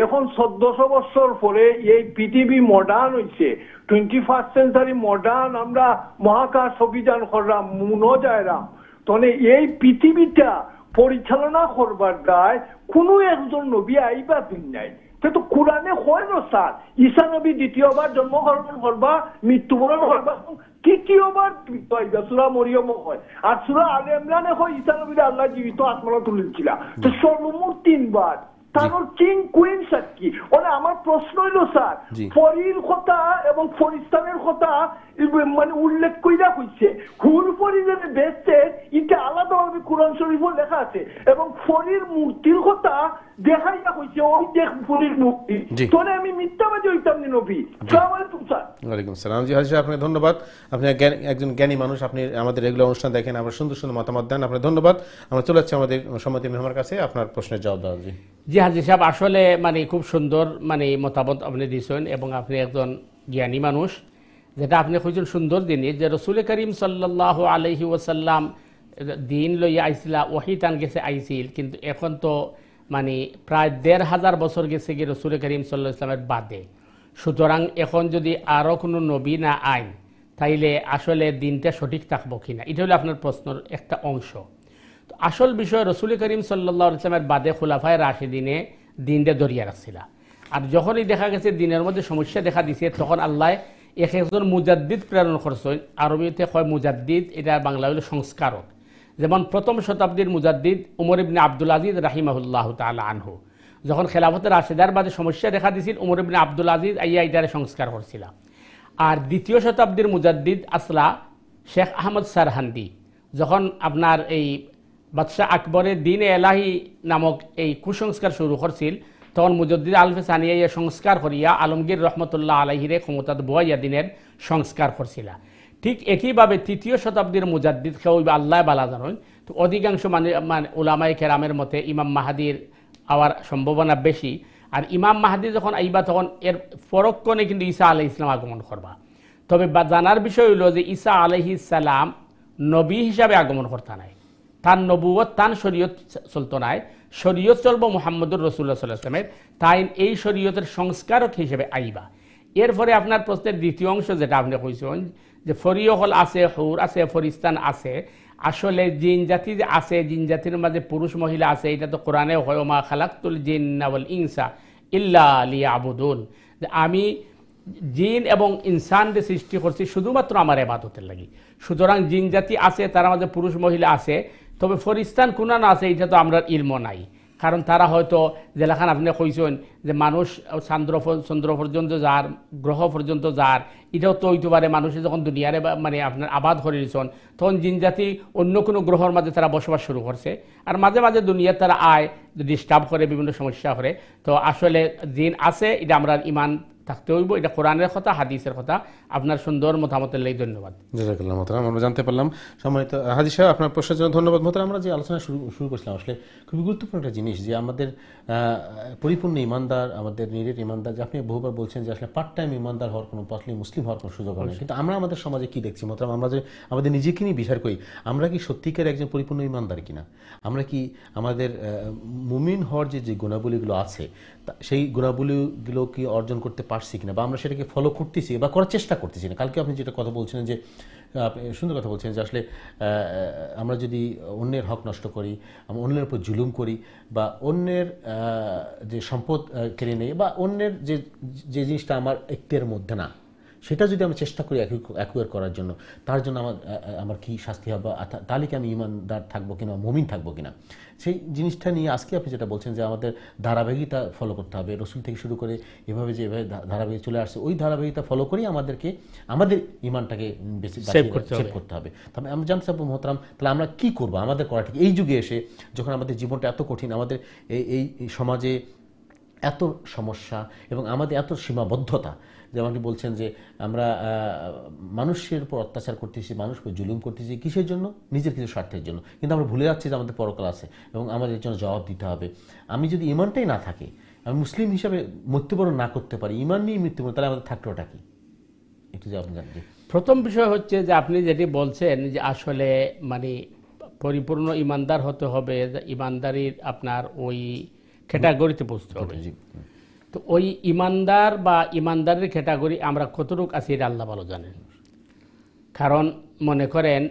এখন 1400 বছর পরে এই পৃথিবী মডার্ন হইছে, 21st সেঞ্চুরি মডার্ন। আমরা মহাকাশ অভিযান করলাম, মুনো যাইলাম। তাহলে এই পৃথিবীটা পরিচালনা করবার দায় কোনো একজন নবী আইবা দিন নাই। কিন্তু কোরআনে হয় না স্যার, ঈসা নবী দ্বিতীয়বার জন্মগ্রহণ করবা, মৃত্যুবরণ করবা, তৃতীয়বার জীবিত হইবা, সূরা মরিয়ম হয়। আর সূরা আলে ইমরানে হয় ঈসা নবীর আল্লাহ জীবিত আত্মা তুলেছিল। তো সর্বমোট 3 বার। তারপর কিং কুইন সাক্ষী। মানে আমার প্রশ্ন হইল স্যার, পরীর কথা এবং ফরিস্তানের কথা মানে উল্লেখ কইরা হইছে, হুর পরি যে বেচছে এটা আলাদাভাবে কোরআন শরীফও লেখা আছে, এবং পরীর মূর্তির কথা দেখাইয়া হইছে, ওই দেখ পরীর মূর্তি। তাহলে আমি মিথ্যাবাদী হইতাম নি নবী। আসসালামু আলাইকুম স্যার। ওয়ালাইকুম সালাম। জি হাজী সাহেব, আপনাকে ধন্যবাদ। আপনি একজন জ্ঞানী মানুষ, আপনি আমাদের রেগুলার অনুষ্ঠান দেখেন, আবার সুন্দর সুন্দর মতামত দেন, আপনাকে ধন্যবাদ। আমরা চলে যাচ্ছি আমাদের সম্মানিত মেহমানের কাছে, আপনার প্রশ্নের জবাব দেওয়া। জি জি হাজী সাহেব, আসলে মানে খুব সুন্দর মানে মতামত আপনি দিয়েছেন, এবং আপনি একজন জ্ঞানী মানুষ। যেটা আপনি খুঁজছেন সুন্দর জিনিস, যে রসুল করিম সাল্লাল্লাহু আলাইহি ওয়াসাল্লাম দিন লইয়া আইছিলা, ওহি টান গেছে আইছিল, কিন্তু এখন তো মানে প্রায় ১৫০০ বছর গেছে গিয়ে রসুল করিম সাল্লাল্লাহু আলাইহি ওয়াসাল্লামের বাদে। সুতরাং এখন যদি আরও কোনো নবী না আইন, তাইলে আসলে দিনটা সঠিক থাকবো কিনা, এটা হলো আপনার প্রশ্নের একটা অংশ। তো আসল বিষয়, রসুল করিম সাল্লাল্লাহু আলাইহি ওয়াসাল্লামের বাদে খুলাফায়ে রাশিদিনে দিনটা ধরিয়া রাখছিল। আর যখনই দেখা গেছে দিনের মধ্যে সমস্যা দেখা দিছে, তখন আল্লাহ একজন মুজাদ্দিদ প্রেরণ করছেন। আরবিতে হয় মুজাদ্দিদ, এটা বাংলা হলো সংস্কারক। যেমন প্রথম শতাব্দীর মুজাদ্দিদ উমর ইবনে আব্দুল আজিজ রাহিমাহুল্লাহ তাআলা আনহু, যখন খেলাফতে রাশেদার বাদে সমস্যা দেখা দিছিল, উমর ইবনে আব্দুল আজিজ আইয়া এটারে সংস্কার করছিল। আর দ্বিতীয় শতাব্দীর মুজাদ্দিদ আসলা শেখ আহমদ সারহান্দি, যখন আপনার এই বাদশাহ আকবরের দিন এলাহি নামক এই কুসংস্কার শুরু করছিল, তখন মুজাদ্দিদ আলফে সানিয়া ইয়া সংস্কার করিয়া আলমগীর রহমতুল্লাহ আলাইহিরে ক্ষমতাত বইয়া দিনের সংস্কার করছিল। ঠিক একইভাবে তৃতীয় শতাব্দীর মুজাদ্দিদ কেউ আল্লাহ বালা জানেন। তো অধিকাংশ মানে উলামায়ে কেরামের মতে ইমাম মাহাদির আওয়ার সম্ভাবনা বেশি। আর ইমাম মাহাদি যখন আইবা, তখন এর পরক্ষণে কিন্তু ঈসা আলাইহিস সালাম আগমন করবা। তবে জানার বিষয় হইল যে ঈসা আলাইহিস সালাম নবী হিসাবে আগমন করতে নাই, তার নবুয়ত তার শরীয়ত চলতো নাই, শরীয়ত চলবো মুহাম্মদুর রাসূলুল্লাহ সাল্লাল্লাহু আলাইহি ওয়াসাল্লামের, তাই এই শরীয়তের সংস্কারক হিসেবে আইবা। এরপরে আপনার প্রশ্নের দ্বিতীয় অংশ যেটা আপনি কইছেন, যে ফরিয়হল আছে, হুর আছে, ফরিস্তান আছে। আসলে জিন জাতি যে আছে, জিন জাতির মাঝে পুরুষ মহিলা আছে, এটা তো কোরআনে হয়, মা খালাকতুল জিন্না ওয়াল ইনসা ইল্লা লিয়াবুদুন, যে আমি জিন এবং ইনসানদের সৃষ্টি করছি শুধুমাত্র আমার ইবাদতের লাগি। সুতরাং জিন জাতি আছে, তার মাঝে পুরুষ মহিলা আছে। তবে ফরিস্তান কোনা না আছে, এটা তো আমরা ইলম নাই। কারণ তারা হয়তো যেলাখান আপনি কইছেন যে মানুষ চন্দ্র পর্যন্ত যার, গ্রহ পর্যন্ত যার, এটাও তো হইতে পারে মানুষে যখন দুনিয়ারে মানে আপনার আবাদ করে দিয়েছেন, তখন জিন জাতি অন্য কোনো গ্রহর মাঝে তারা বসবাস শুরু করছে। আর মাঝে মাঝে দুনিয়ার তারা আয়, ডিস্টার্ব করে, বিভিন্ন সমস্যা করে। তো আসলে জিন আছে, এটা আমরা ইমান থাকতে হইব। এটা কোরআনের কথা, হাদিসের কথা। আপনার সুন্দর মতামতের লাগি ধন্যবাদ। জাযাকাল্লাহ মোহতারাম, আমরা জানতে পারলাম। সম্মানিত হাজী সাহেব, আপনার প্রশ্নের জন্য ধন্যবাদ। মোহতারাম, আমরা যে আলোচনা শুরু করছিলাম, আসলে খুবই গুরুত্বপূর্ণ একটা জিনিস, যে আমাদের পরিপূর্ণ ইমানদার, আমাদের নিরেট ইমানদার, যে আপনি বহুবার বলছেন যে আসলে পার্ট টাইম ইমানদার হওয়ার কোনো, আসলে মুসলিম হওয়ার কোনো সুযোগ হয় না। কিন্তু আমরা আমাদের সমাজে কি দেখছি মোহতারাম, আমরা যে আমাদের নিজেকে নিয়ে বিচার করি, আমরা কি সত্যিকার একজন পরিপূর্ণ ইমানদার কিনা? আমরা কি আমাদের মুমিন হওয়ার যে গুণাবলীগুলো আছে, সেই গুণাবলীগুলো কি অর্জন করতে পারছি কিনা বা আমরা সেটাকে ফলো করতেছি বা করার চেষ্টা করতেছি না। কালকে আপনি যেটা কথা বলছিলেন যে আপনি সুন্দর কথা বলছেন যে আসলে আমরা যদি অন্যের হক নষ্ট করি, আমরা অন্যের উপর জুলুম করি বা অন্যের যে সম্পদ কেড়ে নেই বা অন্যের যে জিনিসটা আমার এক্তের মধ্যে না, সেটা যদি আমরা চেষ্টা করি অ্যাকুয়ার করার জন্য, তার জন্য আমার কি শাস্তি হবে, তাহলে কি আমি ইমানদার থাকবো কিনা, মুমিন থাকবো কিনা, সেই জিনিসটা নিয়ে আজকে আপনি যেটা বলছেন যে আমাদের ধারাবাহিকতা ফলো করতে হবে। রসুল থেকে শুরু করে এভাবে যেভাবে ধারাবাহিক চলে আসছে, ওই ধারাবাহিকতা ফলো করেই আমাদেরকে আমাদের ইমানটাকে বেশি সেভ করতে হবে। তবে আমরা জানতে চাবো মোহতারাম, তাহলে আমরা কি করবো? আমাদের করা ঠিক এই যুগে এসে যখন আমাদের জীবনটা এত কঠিন, আমাদের এই সমাজে এত সমস্যা এবং আমাদের এত সীমাবদ্ধতা, যেমন আপনি বলছেন যে আমরা মানুষের উপর অত্যাচার করতেছি, মানুষের উপর জুলুম করতেছি, কিসের জন্য? নিজের কিছু স্বার্থের জন্য। কিন্তু আমরা ভুলে যাচ্ছি যে আমাদের পরকাল আছে এবং আমাদের জন্য জবাব দিতে হবে। আমি যদি ইমানটাই না থাকে, আমি মুসলিম হিসাবে মৃত্যুবরণ না করতে পারি, ইমান নিয়ে মৃত্যুবরণ, তাহলে আমাদের থাকলোটা কি? একটু যে আপনি জানবেন। প্রথম বিষয় হচ্ছে যে আপনি যেটি বলছেন যে আসলে মানে পরিপূর্ণ ইমানদার হতে হবে, ইমানদারির আপনার ওই ক্যাটাগরিতে বুঝতে হবে। তো ওই ইমানদার বা ইমানদারের ক্যাটাগরি আমরা কতটুকু আছি এটা আল্লাহ ভালো জানেন। কারণ মনে করেন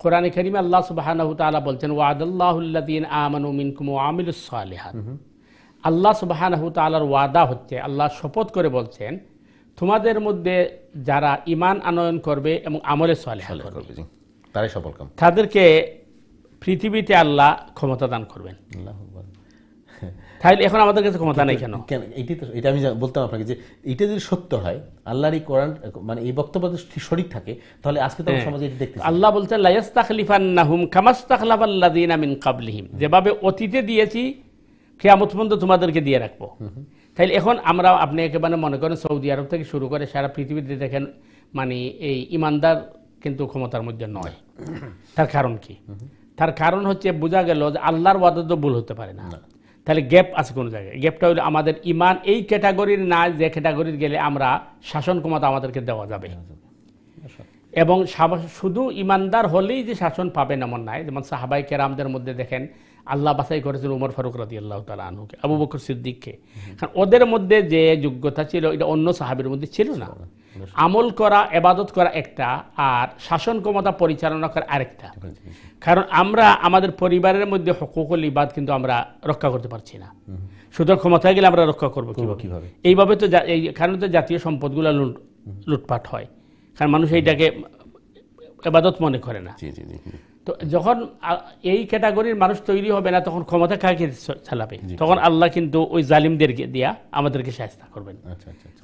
কোরআনে কারিমে আল্লাহ সুবহানাহু ওয়া তাআলা বলছেন ওয়াদাল্লাহুল্লাযীনা আমানু মিনকুম ওয়া আমিলুস সালিহাত। আল্লাহ সুবহানাহু ওয়া তাআলার ওয়াদা হচ্ছে, আল্লাহ শপথ করে বলছেন তোমাদের মধ্যে যারা ঈমান আনয়ন করবে এবং আমলে সালিহা করবে তারাই সফলকাম, তাদেরকে পৃথিবীতে আল্লাহ ক্ষমতা দান করবেন। আল্লাহু আকবার। তাহলে এখন আমাদের কাছে ক্ষমতা নেই কেন? এটা আমি বলতাম আপনাকে যে এটা যদি সত্য হয়, আল্লাহর এই কোরআন মানে এই বক্তব্য সঠিক থাকে, তাহলে আজকে তো সমাজে এটা দেখতে আল্লাহ বলছেন লা ইস্তাখলিফান্নাহুম কামাস্তাখলাফাল্লাযীনা মিন ক্বাবলিহিম, যেভাবে অতীতে দিয়েছি কিয়ামত পর্যন্ত তোমাদেরকে দিয়ে রাখবো। তাইলে এখন আমরা আপনি একেবারে মনে করেন সৌদি আরব থেকে শুরু করে সারা পৃথিবীতে দেখেন মানে এই ইমানদার কিন্তু ক্ষমতার মধ্যে নয়। তার কারণ কি? তার কারণ হচ্ছে বোঝা গেল যে আল্লাহর ওয়াদা তো ভুল হতে পারে না। তাহলে গ্যাপ আছে কোন জায়গায়? গ্যাপটা হলো আমাদের ইমান এই ক্যাটাগরির না, যে ক্যাটাগরির গেলে আমরা শাসন ক্ষমতা আমাদেরকে দেওয়া যাবে। এবং শুধু ইমানদার হলেই যে শাসন পাবেন এমন নাই। যেমন সাহাবায়ে কেরামদের মধ্যে দেখেন আল্লাহ বাছাই করেছেন উমর ফারুক রাদিয়াল্লাহু তাআলা আনহুকে, আবু বকর সিদ্দিককে। কারণ ওদের মধ্যে যে যোগ্যতা ছিল এটা অন্য সাহাবীর মধ্যে ছিল না। আমল করা, ইবাদত করা একটা, আর শাসন ক্ষমতা পরিচালনা করা আরেকটা। কারণ আমরা আমাদের পরিবারের মধ্যে হুকুকুল ইবাদ কিন্তু আমরা রক্ষা করতে পারছি না। সুতরাং ক্ষমতায় গেলে আমরা রক্ষা করবো কিভাবে? এইভাবে তো এই কারণে তো জাতীয় সম্পদগুলো লুটপাট হয়, কারণ মানুষ এইটাকে ইবাদত মনে করে না। তো যখন এই ক্যাটাগরির মানুষ তৈরি হবে না, তখন ক্ষমতা কাকে চালাবে? তখন আল্লাহ কিন্তু ওই জালিমদেরকে দিয়া আমাদেরকে শায়েস্তা করবেন।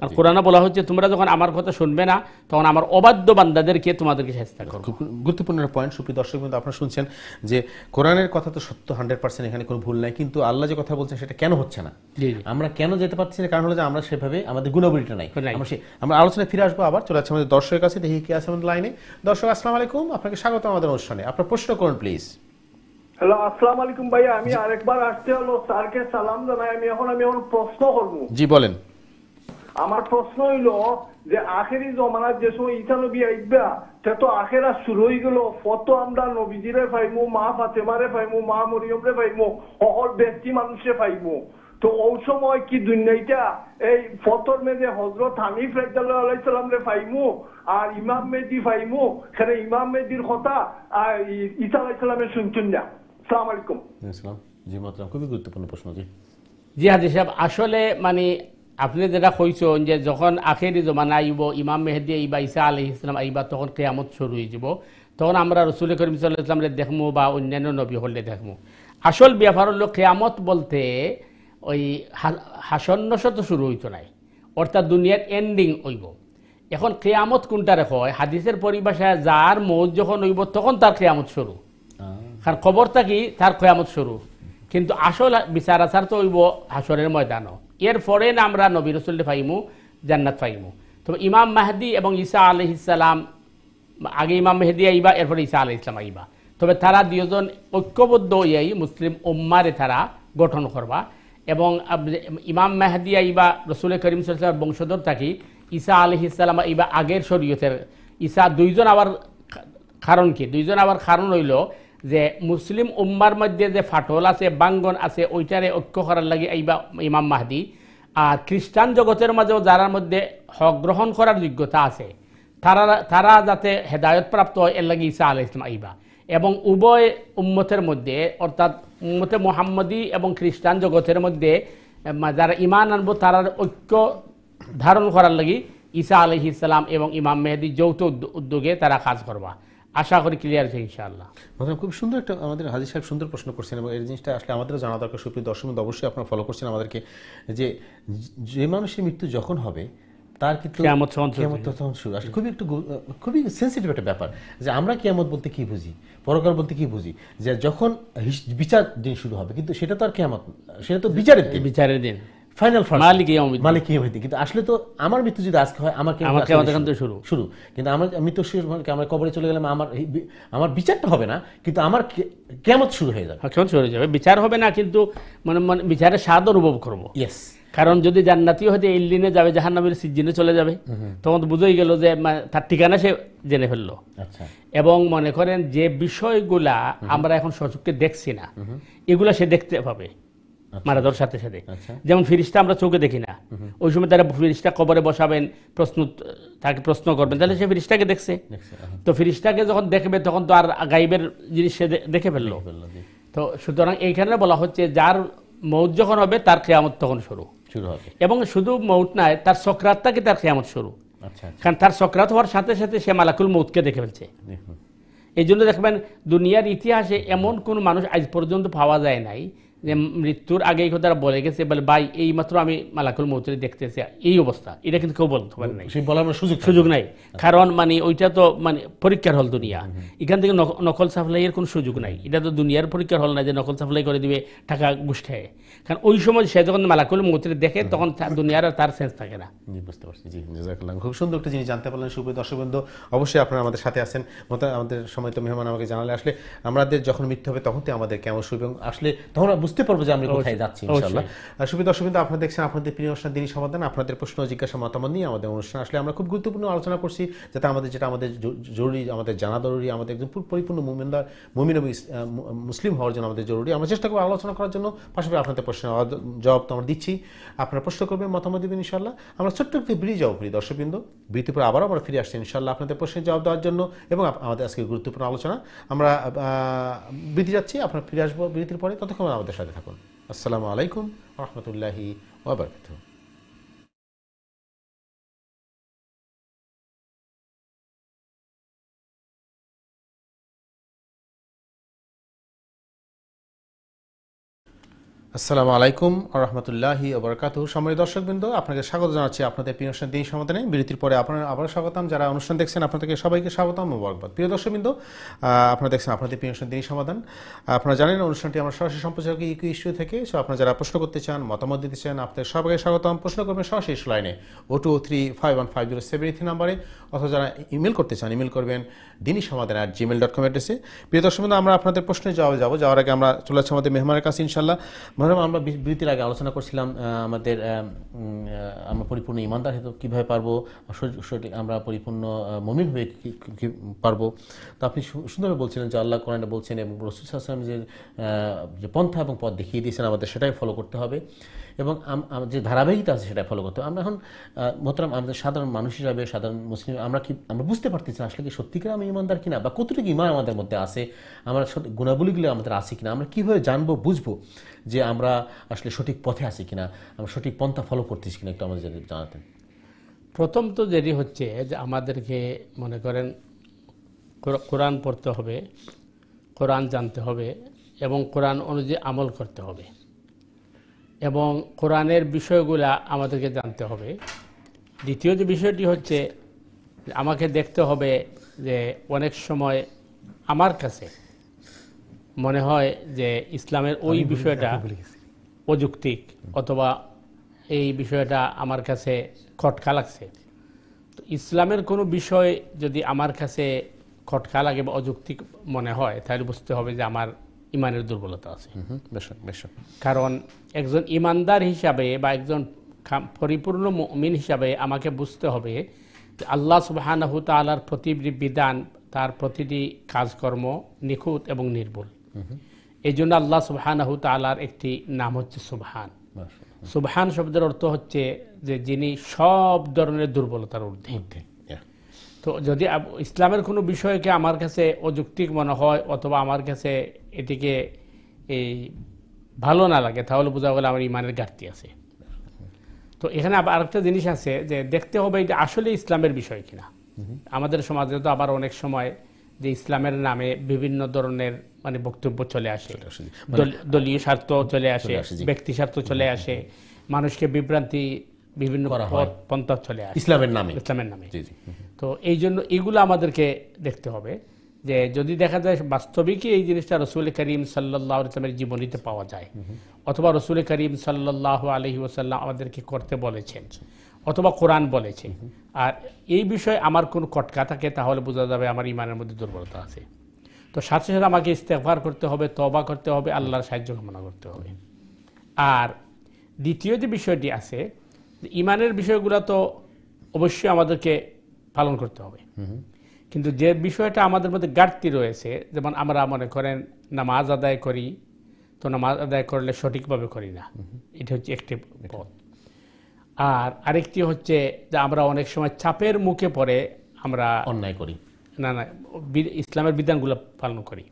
আর কোরআনে বলা হচ্ছে তোমরা যখন আমার কথা শুনবে না, তখন আমার অবাধ্য বান্দাদেরকে তোমাদেরকে শায়েস্তা করবে। গুরুত্বপূর্ণ পয়েন্ট। সুপ্রিয় দর্শক বিন্দু, আপনারা শুনছেন যে কোরআনের কথা তো সত্য 100%, এখানে কোনো ভুল নাই, কিন্তু আল্লাহ যে কথা বলছেন সেটা কেন হচ্ছে না, আমরা কেন যেতে পারছি না? কারণ হলো যে আমরা সেভাবে আমাদের গুণাবলীটা নাই। আমরা আলোচনায় ফিরে আসবো, আবার চলে যাচ্ছি আমাদের দর্শকের কাছে। দেখি কে আছে আমাদের লাইনে। দর্শক আসসালামু আলাইকুম, আপনাকে স্বাগত আমাদের অনুষ্ঠানে। আপনার প্রশ্ন করুন প্লিজ। হ্যালো, আসসালামু আলাইকুম ভাইয়া। আমি আরেকবার আসতে হলো, স্যারকে সালাম জানাই। আমি এখন প্রশ্ন করবো। জি বলেন। আমার প্রশ্ন হইল যে আখেরি জমানার যে সময় ঈসা নবী আইবা, সে তো আখেরা শুরু হয়ে গেল। ফত আমরা নবীজিরে পাইমু, মা ফাতেমারে পাইমু, মা মরিয়মরে পাইমু, সকল ব্যক্তি মানুষে পাইমু। তো ওই সময় কি দুনিয়াটা এই ফতর মেজে হযরত হানিফ রাদিয়াল্লাহু আলাইহি সাল্লামরে পাইমু আর ইমাম মেহদি পাইমু? সেটা ইমাম মেহদির কথা আর ঈসা আলাইহিস সালামের শুনছেন না। আসসালামু আলাইকুম। জি মোহতারাম, খুবই গুরুত্বপূর্ণ প্রশ্ন। জি হাজী সাহেব, আসলে মানে আপনি যেটা কইছেন যে যখন আখেরি জমানা আইব, ইমাম মেহদি আইবা, ঈসা আলাইহিস সালাম আইবা, তখন কিয়ামত শুরু হয়ে যাব। তখন আমরা রাসূল করিম সাল্লাল্লাহু আলাইহি ওয়াসাল্লামরে দেখমু বা অন্যান্য নবী হলে দেখমু। আসল ব্যাপার হলো কিয়ামত বলতে ওই হাসন্নশত শুরু হইতো নাই, অর্থাৎ দুনিয়ার এন্ডিং হইব। এখন কিয়ামত কোনটা হয়? হাদিসের পরিভাষায় যার মৌত যখন হইব তখন তার কিয়ামত শুরু। কারণ খবরটা কি? তার কিয়ামত শুরু। কিন্তু আসল বিচার আচার তো হইব হাসরের ময়দানও। এরপরে না আমরা নবী রাসূল পাইমু, জান্নাত পাইমু। তবে ইমাম মাহদি এবং ঈসা আলাইহিস সালাম, আগে ইমাম মেহদি আইবা, এরপরে ঈসা আলাইহিস সালাম আইবা। তবে তারা দুজন ঐক্যবদ্ধ হইয়াই মুসলিম উম্মারে তারা গঠন করবা। এবং ইমাম মেহদি আইবা রাসূল করিম সাল্লাল্লাহু আলাইহি ওয়াসাল্লামের বংশধর থাকি, ঈসা আলাইহিস সালাম আইবা আগের শরীয়তের। ঈসা দুইজন আবার কারণ কি? দুইজন আবার কারণ হইল যে মুসলিম উম্মার মধ্যে যে ফাটল আছে, বাঙ্গন আছে, ওইটারে ঐক্য করার লাগে আইবা ইমাম মাহদি। আর খ্রিস্টান জগতের মাঝেও যারার মধ্যে হক গ্রহণ করার যোগ্যতা আছে তারা যাতে হেদায়ত প্রাপ্ত হয় এর লাগি ঈসা আলাইহিস সালাম আইবা। এবং উভয় উম্মতের মধ্যে অর্থাৎ উম্মতে মুহাম্মদী এবং খ্রিস্টান জগতের মধ্যে যারা ঈমান আনবো তারার ঐক্য ধারণ করার লাগি ঈসা আলাইহিস সালাম এবং ইমাম মেহেদী যৌথ উদ্যোগে তারা কাজ করবা। আশা করি ক্লিয়ার আছে ইনশাআল্লাহ। খুব সুন্দর একটা আমাদের হাজী সাহেব সুন্দর প্রশ্ন করছেন এবং এই জিনিসটা আসলে আমাদেরও জানা দরকার। সুপ্রিয় দর্শক অবশ্যই আপনারা ফলো করছেন আমাদেরকে, যে মানুষের মৃত্যু যখন হবে তার কিন্তু কিয়ামত তখন শুরু। আসলে খুবই সেন্সিটিভ একটা ব্যাপার যে আমরা কিয়ামত বলতে কি বুঝি, পরকাল বলতে কি বুঝি, যে যখন বিচার দিন শুরু হবে, কিন্তু সেটা তো আর কিয়ামত, সেটা তো বিচারের দিন ফাইনাল মালিক ইয়াউমিদ্দিন। কিন্তু আসলে তো আমার মৃত্যু যদি আজকে হয় আমার শুরু, কিন্তু আমার মৃত্যু শুরু আমরা কবরে চলে গেলাম, আমার বিচারটা হবে না, কিন্তু আমার কিয়ামত শুরু হয়ে যাবে। বিচার হবে না, কিন্তু মানে বিচারের স্বাদ অনুভব করবো। ইয়েস, কারণ যদি জান্নাতি হয়তো ইল্লিনে যাবে, জাহান্নামের সিজ্জিনে চলে যাবে, তখন তো বুঝেই গেল যে তার ঠিকানা সে জেনে ফেললো। এবং মনে করেন যে বিষয়গুলা আমরা এখন সচক্ষে দেখছি না, এগুলা সে দেখতে পাবে মারা যাওয়ার সাথে সাথে। যেমন ফিরিস্তা আমরা চোখে দেখি না, ওই সময় তারা ফিরিস্তা কবরে বসাবেন, তাকে প্রশ্ন করবেন, তাহলে সে ফিরিস্তাকে দেখছে। তো ফিরিস্তাকে যখন দেখবে তখন তো আর গাইবের জিনিস সে দেখে ফেললো। তো সুতরাং এইখানে বলা হচ্ছে যার মৌত যখন হবে তার কিয়ামত তখন শুরু হবে। এবং শুধু মৌত নয়, তার সক্রাত থেকে তার কিয়ামত শুরু। কারণ তার সক্রাত হওয়ার সাথে সাথে সে মালাকুল মৌতকে দেখে ফেলছে। এই জন্য দেখবেন দুনিয়ার ইতিহাসে এমন কোন মানুষ আজ পর্যন্ত পাওয়া যায় নাই যে মৃত্যুর আগে এই কথা বলে গেছে, বলে ভাই এই মাত্র আমি মালাকুল মৌতের দেখতেছি, এই অবস্থা। এটা কিন্তু কেউ বলতে পারে নাই, সুযোগ নাই। কারণ মানে ওইটা তো মানে পরীক্ষার হল দুনিয়া, এখান থেকে নকল সাপ্লাইয়ের কোনো সুযোগ নাই। এটা তো দুনিয়ার পরীক্ষার হল না যে নকল সাপ্লাই করে দিবে টাকা ঘুষ খায়। কারণ ওই সময় সে যখন মালাকুল মৌতের দেখে তখন দুনিয়ার তার সেন্স থাকে না। বুঝতে পারছি। জি, জাযাকাল্লাহ। খুব সুন্দর একটা জিনিস জানতে পারলেন সুপ্রিয় দর্শকবৃন্দ। অবশ্যই আপনারা আমাদের সাথে আছেন। আমাদের সময় তো মেহমান আমাকে জানালে আসলে আমাদের যখন মৃত্যু হবে তখন তো আমাদের কেমন শুরু, এবং আসলে তখন বুঝতে পারবো যে আমরা কোথায় যাচ্ছি ইনশাআল্লাহ। সুপ্রিয় দর্শকবৃন্দ, আপনারা দেখছেন আপনাদের প্রিয় অনুষ্ঠান দিনী সমাধান। আপনাদের প্রশ্ন জিজ্ঞাসা মতামত নিয়ে আমাদের অনুষ্ঠান। আসলে আমরা খুব গুরুত্বপূর্ণ আলোচনা করছি, যাতে যেটা আমাদের জরুরি, আমাদের জানা জরুরি, আমাদের একজন পরিপূর্ণ মুমিন এবং মুসলিম হওয়ার জন্য আমাদের জরুরি। আমরা চেষ্টা করবো আলোচনা করার জন্য, পাশাপাশি আপনাদের প্রশ্নের জবাব তো আমরা দিচ্ছি, আপনারা প্রশ্ন করবেন, মতামত দেবেন ইনশাআল্লাহ। আমরা ছোট্ট একটি বিরতি যাবো প্রিয় দর্শকবৃন্দ। বিরতির পর আবারও আমরা ফিরে আসছি ইনশাআল্লাহ আপনাদের প্রশ্নের জবাব দেওয়ার জন্য এবং আমাদের আজকের গুরুত্বপূর্ণ আলোচনা। আমরা বিরতি যাচ্ছি, আপনারা ফিরে আসবো বিরতির পরে। ততক্ষণ আমাদের সাথে থাকুন। আসসালামু আলাইকুম ওয়া রাহমাতুল্লাহি ওয়া বারাকাতুহু। আসসালামু আলাইকুম ওয়া রাহমাতুল্লাহি ওয়া বারাকাতুহু। সম্মানিত দর্শকবৃন্দ, আপনাকে স্বাগত জানাচ্ছি আপনাদের প্রিয় অনুষ্ঠান দিনী সমাধানে। বিরতির পরে আপনারা আবার স্বাগতম। যারা অনুষ্ঠান দেখছেন আপনাদেরকে সবাইকে স্বাগতম ও মোবারকবাদ। প্রিয় দর্শকবৃন্দ, আপনারা দেখছেন আপনাদের প্রিয় অনুষ্ঠান দিনী সমাধান। আপনারা জানেন অনুষ্ঠানটি আমরা সরাসরি সম্প্রচার করি ইকু ইস্যু থেকে। সো আপনারা যারা প্রশ্ন করতে চান, মতামত দিতে চান, আপনাদের সবাইকে স্বাগতম। প্রশ্ন করবেন সরাসরি লাইনে 0203515073 নাম্বারে, অথবা যারা ইমেল করতে চান ইমেল করবেন dinisamadan@gmail.com অ্যাড্রেসে। প্রিয় দর্শকবৃন্দ, আমরা আপনাদের প্রশ্নের জবাবে যাওয়ার আগে আমরা চলে যাচ্ছি আমাদের মেহমানের কাছে ইনশাআল্লাহ। আমরা বিরতির আগে আলোচনা করছিলাম আমরা পরিপূর্ণ ইমানদার হতে কীভাবে পারবো, আমরা পরিপূর্ণ মুমিন হয়ে কী পারবো। তো আপনি সুন্দরভাবে বলছিলেন যে আল্লাহ কোরআনে বলছেন এবং রাসূল সাল্লাল্লাহু আলাইহি ওয়াসাল্লাম যে পন্থা এবং পথ দেখিয়ে দিয়েছেন আমাদের সেটাই ফলো করতে হবে, এবং যে ধারাবাহিকতা আছে সেটা ফলো করতে হবে। আমরা এখন মোহতারাম আমাদের সাধারণ মানুষ হিসাবে, সাধারণ মুসলিম, আমরা বুঝতে পারতেছি আসলে কি সত্যিকার আমি ইমানদার কিনা, বা কতটুকু ইমান আমাদের মধ্যে আছে, আমরা গুণাবলীগুলো আমাদের আছে কিনা, আমরা কীভাবে জানবো বুঝবো যে আমরা আসলে সঠিক পথে আছি কিনা, আমরা সঠিক পন্থা ফলো করতেছি কিনা, একটু আমাদের যদি জানাতেন। প্রথম তো যেটি হচ্ছে যে আমাদেরকে মনে করেন কোরআন পড়তে হবে, কোরআন জানতে হবে এবং কোরআন অনুযায়ী আমল করতে হবে, এবং কোরআনের বিষয়গুলা আমাদেরকে জানতে হবে। দ্বিতীয় যে বিষয়টি হচ্ছে আমাকে দেখতে হবে যে অনেক সময় আমার কাছে মনে হয় যে ইসলামের ওই বিষয়টা অযৌক্তিক, অথবা এই বিষয়টা আমার কাছে খটকা লাগছে। তো ইসলামের কোনো বিষয় যদি আমার কাছে খটকা লাগে বা অযৌক্তিক মনে হয়, তাহলে বুঝতে হবে যে আমার ইমানের দুর্বলতা আছে। কারণ একজন ইমানদার হিসাবে বা একজন পরিপূর্ণ মুমিন হিসাবে আমাকে বুঝতে হবে যে আল্লাহ সুবহানাহু তাআলার প্রতি বিধান, তার প্রতিটি কাজকর্ম নিখুঁত এবং নির্ভুল। এই জন্য আল্লাহ সুবহানাহু তাআলার একটি নাম হচ্ছে সুবহান। সুবহান শব্দের অর্থ হচ্ছে যে যিনি সব ধরনের দুর্বলতার ঊর্ধ্বে। তো যদি ইসলামের কোনো বিষয়কে আমার কাছে অযৌক্তিক মনে হয় অথবা আমার কাছে এটিকে এই ভালো না লাগে, তাহলে বোঝা গেল আমার ইমানের ঘাটতি আছে। তো এখানে আবার আরেকটা জিনিস আছে যে দেখতে হবে এটা আসলে ইসলামের বিষয় কিনা। আমাদের সমাজে তো আবার অনেক সময় যে ইসলামের নামে বিভিন্ন ধরনের মানে বক্তব্য চলে আসে, দলীয় স্বার্থ চলে আসে, ব্যক্তি স্বার্থ চলে আসে, মানুষকে বিভ্রান্তি বিভিন্ন পন্থা চলে আসে ইসলামের নামে। তো এই জন্য এগুলো আমাদেরকে দেখতে হবে যে যদি দেখা যায় বাস্তবিকই এই জিনিসটা রসুল করিম সাল্লাল্লাহু আলাইহি ওয়াসাল্লামের জীবনীতে পাওয়া যায়, অথবা রসুল করিম সাল্লাল্লাহু আলাইহি ওয়াসাল্লাম আমাদেরকে করতে বলেছেন, অথবা কোরআন বলেছে, আর এই বিষয়ে আমার কোনো কটকা থাকে, তাহলে বোঝা যাবে আমার ইমানের মধ্যে দুর্বলতা আছে। তো সাথে সাথে আমাকে ইস্তেগফার করতে হবে, তওবা করতে হবে, আল্লাহর সাহায্য কামনা করতে হবে। আর দ্বিতীয় যে বিষয়টি আছে, ইমানের বিষয়গুলো তো অবশ্যই আমাদেরকে পালন করতে হবে, কিন্তু যে বিষয়টা আমাদের মধ্যে ঘাটতি রয়েছে, যেমন আমরা মনে করেন নামাজ আদায় করি, তো নামাজ আদায় করলে সঠিকভাবে করি না, এটা হচ্ছে একটি পথ। আর আরেকটি হচ্ছে যে আমরা অনেক সময় চাপের মুখে পড়ে আমরা অন্যায় করি, না ইসলামের বিধানগুলো পালন করি।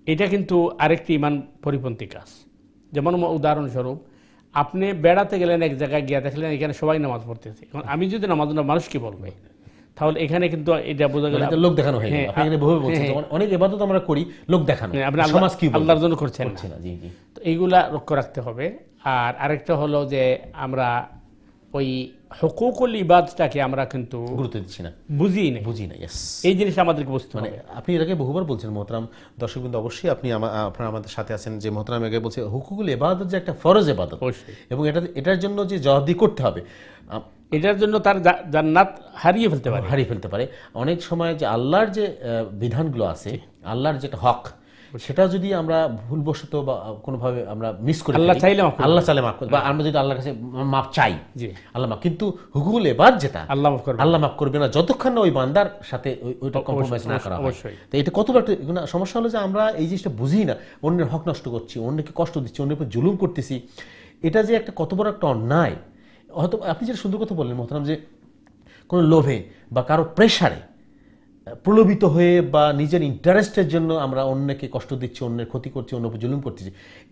এটা কিন্তু আরেকটি ইমান পরিপন্থী কাজ। যেমন উদাহরণস্বরূপ, আপনি বেড়াতে গেলেন, এক জায়গায় গিয়ে দেখলেন এখানে সবাই নামাজ পড়তেছে, এখন আমি যদি নামাজ না, মানুষ কি বলবে? তাহলে এখানে কিন্তু এটা বোঝা গেল লোক দেখানো হয়ে গেল। আপনি এখানে বহু বলছেন অনেক ইবাদত আমরা করি লোক দেখানো, আপনি আল্লাহর জন্য করছেন না। তো এইগুলা লক্ষ্য রাখতে হবে। আর আরেকটা হলো যে আমরা ওই হুকুকুল ইবাদতটাকে আমরা কিন্তু গুরুত্ব দিচ্ছি না, বুঝি না। এই জিনিস আমাদেরকে বুঝতে হবে। আপনি এর আগে বহুবার বলছেন মোহতারাম দর্শকবৃন্দ, অবশ্যই আপনি আপনারা আমাদের সাথে আছেন যে মোহতারাম আগে বলছে হুকুকুল ইবাদত যে একটা ফরজ ইবাদত, এবং এটার জন্য যে জবাবদিহি করতে হবে, এটার জন্য তার জান্নাত হারিয়ে ফেলতে পারে। অনেক সময় যে আল্লাহর যে বিধানগুলো আছে, আল্লাহর যেটা হক, সেটা যদি আমরা ভুলবশত বা কোনোভাবে আমরা মিস করি, আল্লাহ চাইলে মাফ করবে, বা আমরা যদি আল্লাহর কাছে মাফ চাই, আল্লাহ মাফ, কিন্তু হুকুকুল ইবাদত যেটা আল্লাহ মাফ করবে না যতক্ষণ না ওই বান্দার সাথে ওইটা কম্প্রোমাইজ না করা হয়। তো এটা কত বড় সমস্যা হলো যে আমরা এই জিনিসটা বুঝি না, অন্যের হক নষ্ট করছি, অন্যকে কষ্ট দিচ্ছি, অন্যের উপর জুলুম করতেছি। এটা যে একটা কত বড় একটা অন্যায়। হয়তো আপনি যেটা সুন্দর কথা বললেন মোহতারাম, যে কোনো লোভে বা কারো প্রেশারে প্রলোভিত হয়ে বা নিজের ইন্টারেস্টের জন্য আমরা অন্যকে কষ্ট দিচ্ছি, অন্যের ক্ষতি করছি, অন্য উপর জুলুম করতেছি,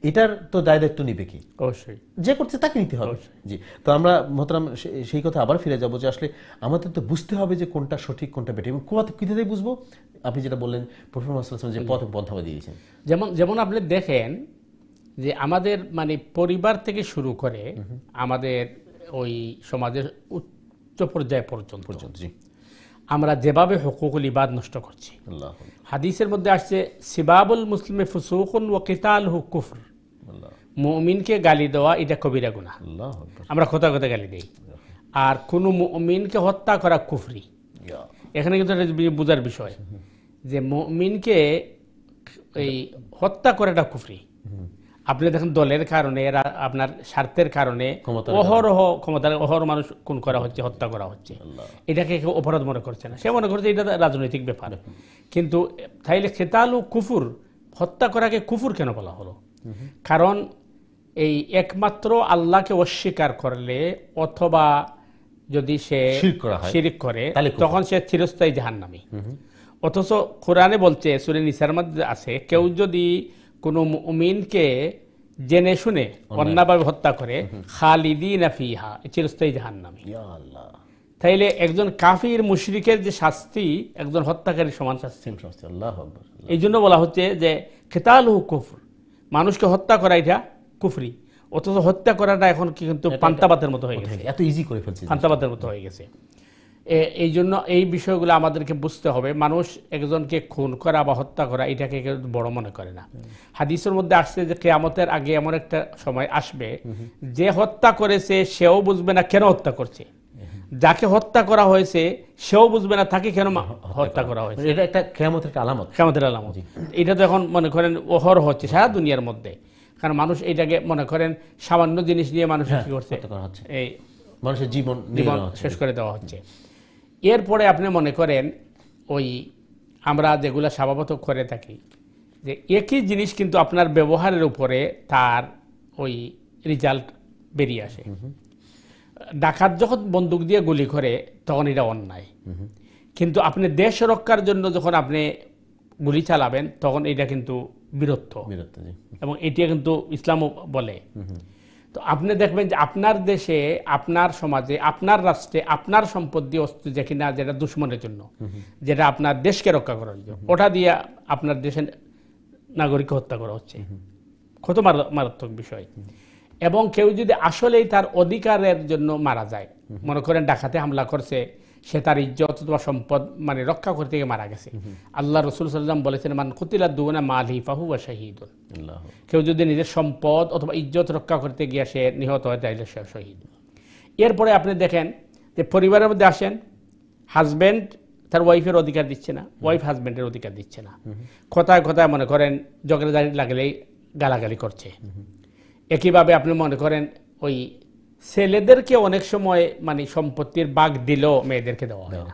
এটার তো দায় দায়িত্ব নিবে কি? অবশ্যই যে করছে তাকে নিতে হবে। জি, তো আমরা মোহতারাম সেই কথা আবার ফিরে যাবো যে আসলে আমাদের তো বুঝতে হবে যে কোনটা সঠিক কোনটা বেঠিক, এবং কিভাবে বুঝবো? আপনি যেটা বললেন প্রফেসর মুহাম্মদ সাল্লাল্লাহু আলাইহি ওয়াসাল্লাম যে পন্থা দিয়েছেন, যেমন আপনি দেখেন যে আমাদের মানে পরিবার থেকে শুরু করে আমাদের ওই সমাজের উচ্চ পর্যায় পর্যন্ত আমরা যেভাবে হুকুকুল ইবাদ নষ্ট করছি, হাদিসের মধ্যে আসছে সিবাবুল মুসলিমে ফুসুকুন ওয়া কিতালহু কুফর, মুমিনকে গালি দেওয়া এটা কবিরা গুনাহ, আমরা কথা গালি দেই, আর কোন মুমিনকে হত্যা করা কুফরি। এখানে কিন্তু বোঝার বিষয় যে মুমিনকে এই হত্যা করাটা কুফরি। আপনি দেখেন দলের কারণে, আপনার স্বার্থের কারণে অহরহ মানুষ খুন করা হচ্ছে, হত্যা করা হচ্ছে, এটাকে কেউ অপরাধ মনে করছে না, সে মনে করছে এটা রাজনৈতিক ব্যাপার। কিন্তু তাইলে খেতালু কুফুর, হত্যা করাকে কুফুর কেন বলা হলো? কারণ এই একমাত্র আল্লাহকে অস্বীকার করলে অথবা যদি সে শিরক করে তখন সে চিরস্থায়ী জাহান্নামী। অথচ কোরআনে বলছে, সূরা নিসার মধ্যে আছে, কেউ যদি কোনো মুমিনকে জেনে শুনে অন্যায়ভাবে হত্যা করে, খালিদিনা ফিহা, চিরস্থায়ী জাহান্নামী। তাইলে একজন কাফির মুশরিকের যে শাস্তি একজন হত্যাকারীর সমান শাস্তি। এই জন্য বলা হচ্ছে যে কিতালুহু কুফর, মানুষকে হত্যা করা এটা কুফরি। অথচ হত্যা করাটা এখন কিন্তু পান্তাবাতের মতো হয়ে গেছে, এত ইজি করে ফেলছে, পান্তাবাতের মতো হয়ে গেছে। এই জন্য এই বিষয়গুলো আমাদেরকে বুঝতে হবে। মানুষ একজনকে খুন করা বা হত্যা করা এটাকে বড় মনে করে না। হাদিসের মধ্যে আসছে যে কিয়ামতের আগে এমন একটা সময় আসবে যে হত্যা করেছে সেও বুঝবে না কেন হত্যা করছে, যাকে হত্যা করা হয়েছে সেও বুঝবে না তাকে কেন হত্যা করা হয়েছে। এটা একটা কিয়ামতের আলামত, কিয়ামতের আলামত। এটা তো এখন মনে করেন অহরহ হচ্ছে সারা দুনিয়ার মধ্যে, কারণ মানুষ এটাকে মনে করেন সামান্য জিনিস নিয়ে মানুষ কি করছে, এই মানুষের জীবন শেষ করে দেওয়া হচ্ছে। এরপরে আপনি মনে করেন ওই আমরা যেগুলো স্বভাবত করে থাকি যে একই জিনিস কিন্তু আপনার ব্যবহারের উপরে তার ওই রেজাল্ট বেরিয়ে আসে। ডাকাত যখন বন্দুক দিয়ে গুলি করে তখন এটা অন্যায়, কিন্তু আপনি দেশ রক্ষার জন্য যখন আপনি গুলি চালাবেন তখন এটা কিন্তু বীরত্ব, এবং এটা কিন্তু ইসলামও বলে। তো আপনি দেখবেন যে আপনার দেশে, আপনার সমাজে, আপনার রাষ্ট্রে আপনার সম্পত্তি অস্ত্র যে কিনা যেটা দুশ্মনের জন্য, যেটা আপনার দেশকে রক্ষা করার জন্য, ওটা দিয়ে আপনার দেশের নাগরিককে হত্যা করা হচ্ছে, কত মারাত্মক বিষয়। এবং কেউ যদি আসলেই তার অধিকারের জন্য মারা যায়, মনে করেন ডাকাতে হামলা করছে, সে তার ইজ্জত অথবা সম্পদ মানে রক্ষা করতে গিয়ে মারা গেছে, আল্লাহ রাসূল সাল্লাল্লাহু আলাইহি ওয়াসাল্লাম বলেছেন মান কুতিলা দুনা মালিহি ফাহুয়া শাহীদুন। কেউ যদি নিজের সম্পদ অথবা ইজ্জত রক্ষা করতে গিয়ে সে নিহত হয় তাহলে সে শহীদ। এরপরে আপনি দেখেন যে পরিবারের মধ্যে আসেন, হাজব্যান্ড তার ওয়াইফের অধিকার দিচ্ছে না, ওয়াইফ হাজব্যান্ডের অধিকার দিচ্ছে না, কথায় কথায় মনে করেন ঝগড়াঝাড়ি লাগলেই গালাগালি করছে। একইভাবে আপনি মনে করেন ওই ছেলেদেরকে অনেক সময় মানে সম্পত্তির ভাগ দিলেও মেয়েদেরকে দেওয়া হয় না।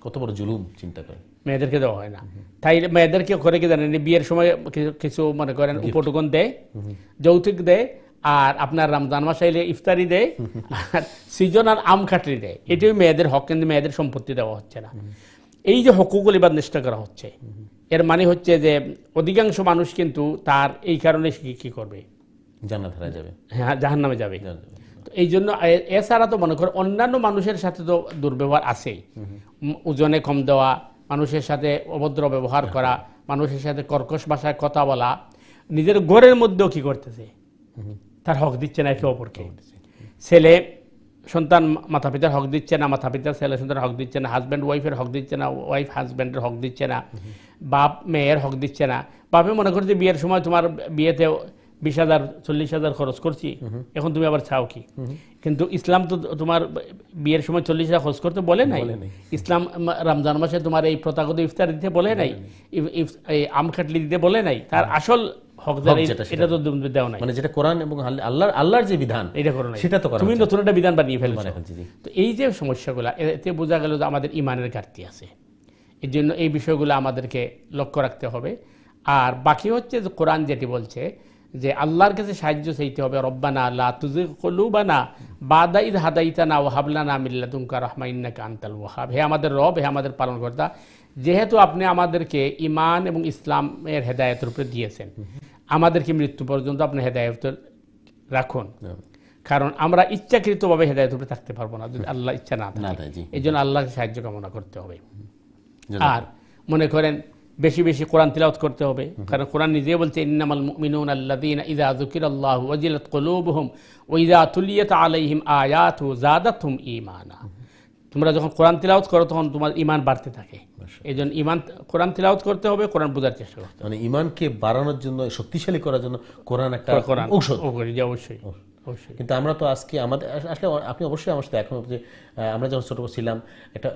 কত বড় জুলুম চিন্তা করেন, মেয়েদেরকে দেওয়া হয় না। তাই মেয়েদেরকে করে কি জানেন, বিয়ের সময় কিছু মনে করেন উপটুকন দেয়, যৌতুক দেয়, আর আপনার রমজান মাস আইলে ইফতারি দেয়, আর সিজন আর আম খাটরি দেয়। এটাই মেয়েদের হক, কিন্তু মেয়েদের সম্পত্তি দেওয়া হচ্ছে না। এই যে হকুকুল ইবাদ নিষ্ঠা করা হচ্ছে, এর মানে হচ্ছে যে অধিকাংশ মানুষ কিন্তু তার এই কারণে কি করবে, জান্নাত হারায় যাবে, হ্যাঁ জাহান্নামে যাবে। তো এই জন্য এছাড়া তো মনে করেন অন্যান্য মানুষের সাথে তো দুর্ব্যবহার আছেই, ওজনে কম দেওয়া, মানুষের সাথে অভদ্র ব্যবহার করা, মানুষের সাথে কর্কশ ভাষায় কথা বলা, নিজের ঘরের মধ্যেও কি করতেছে, তার হক দিচ্ছে না একে অপরকে। ছেলে সন্তান মাতা পিতার হক দিচ্ছে না, মাতা পিতার ছেলে সন্তানের হক দিচ্ছে না, হাজব্যান্ড ওয়াইফের হক দিচ্ছে না, ওয়াইফ হাজব্যান্ডের হক দিচ্ছে না, বাপ মেয়ের হক দিচ্ছে না। বাপে মনে করছে বিয়ের সময় তোমার বিয়েতে 20,000 40,000 খরচ করছি, এখন তুমি আবার চাও কি? কিন্তু ইসলাম তো তোমার বিয়ের সময় 40,000 খরচ করতে বলে নাই। ইসলাম রমজান মাসে তোমার এই প্রথাগত ইফতার দিতে বলে নাই, আম খাটলি দিতে বলে নাই। তার আসল হকদার এটা তো দেওয়া নাই, মানে যেটা কোরআন এবং আল্লাহর যে বিধান এটা করো না, সেটা তো তুমি নতুন একটা বিধান বানিয়ে ফেলছো। তো এই যে সমস্যাগুলো, এতে বোঝা গেল যে আমাদের ইমানের ঘাটতি আছে। এর জন্য এই বিষয়গুলো আমাদেরকে লক্ষ্য রাখতে হবে। আর বাকি হচ্ছে যে কোরআন যেটি বলছে যে আল্লাহর কাছে সাহায্য চাইতে হবে, রব্বানা লা তুযিগ কুলুবানা বাদা ইয হাদাইতানা ওয়া হাব লানা মিন লাদুনকা রাহমা ইন্নাকা আনতাল ওয়াহ্হাব। হে আমাদের রব, হে আমাদের পালনকর্তা, যেহেতু আপনি আমাদেরকে ঈমান এবং ইসলামের হেদায়েতের উপরে দিয়েছেন, আমাদেরকে মৃত্যু পর্যন্ত আপনি হেদায়েত রাখুন, কারণ আমরা ইচ্ছাকৃতভাবে হেদায়েতের উপরে থাকতে পারবো না যদি আল্লাহ ইচ্ছা না থাকে। এই জন্য আল্লাহকে সাহায্য কামনা করতে হবে। আর মনে করেন বেশি বেশি কোরআন তিলাওয়াত করতে হবে, কারণ কোরআন নিজে বলছে ইন্নামাল মুমিনুনা আল্লাযীনা ইযা যুকিরাল্লাহু ওয়াজিলাত কুলুবুহুম ওয়া ইযা তুলিয়াত আলাইহিম আয়াতু যাদাতহুম ঈমানা। তোমরা যখন কোরআন তিলাওয়াত করো তখন তোমার ঈমান বাড়তে থাকে। এইজন্য ঈমান কোরআন তিলাওয়াত করতে হবে, কোরআন বোঝার চেষ্টা করতে হবে। মানে ঈমানকে বাড়ানোর জন্য, শক্তিশালী করার জন্য কোরআন একটা ঔষধ। অবশ্যই। কিন্তু আমরা তো আজকে আমাদের আসলে আপনি অবশ্যই আমার সাথে একমত যে আমরা যখন ছোট ছিলাম এটা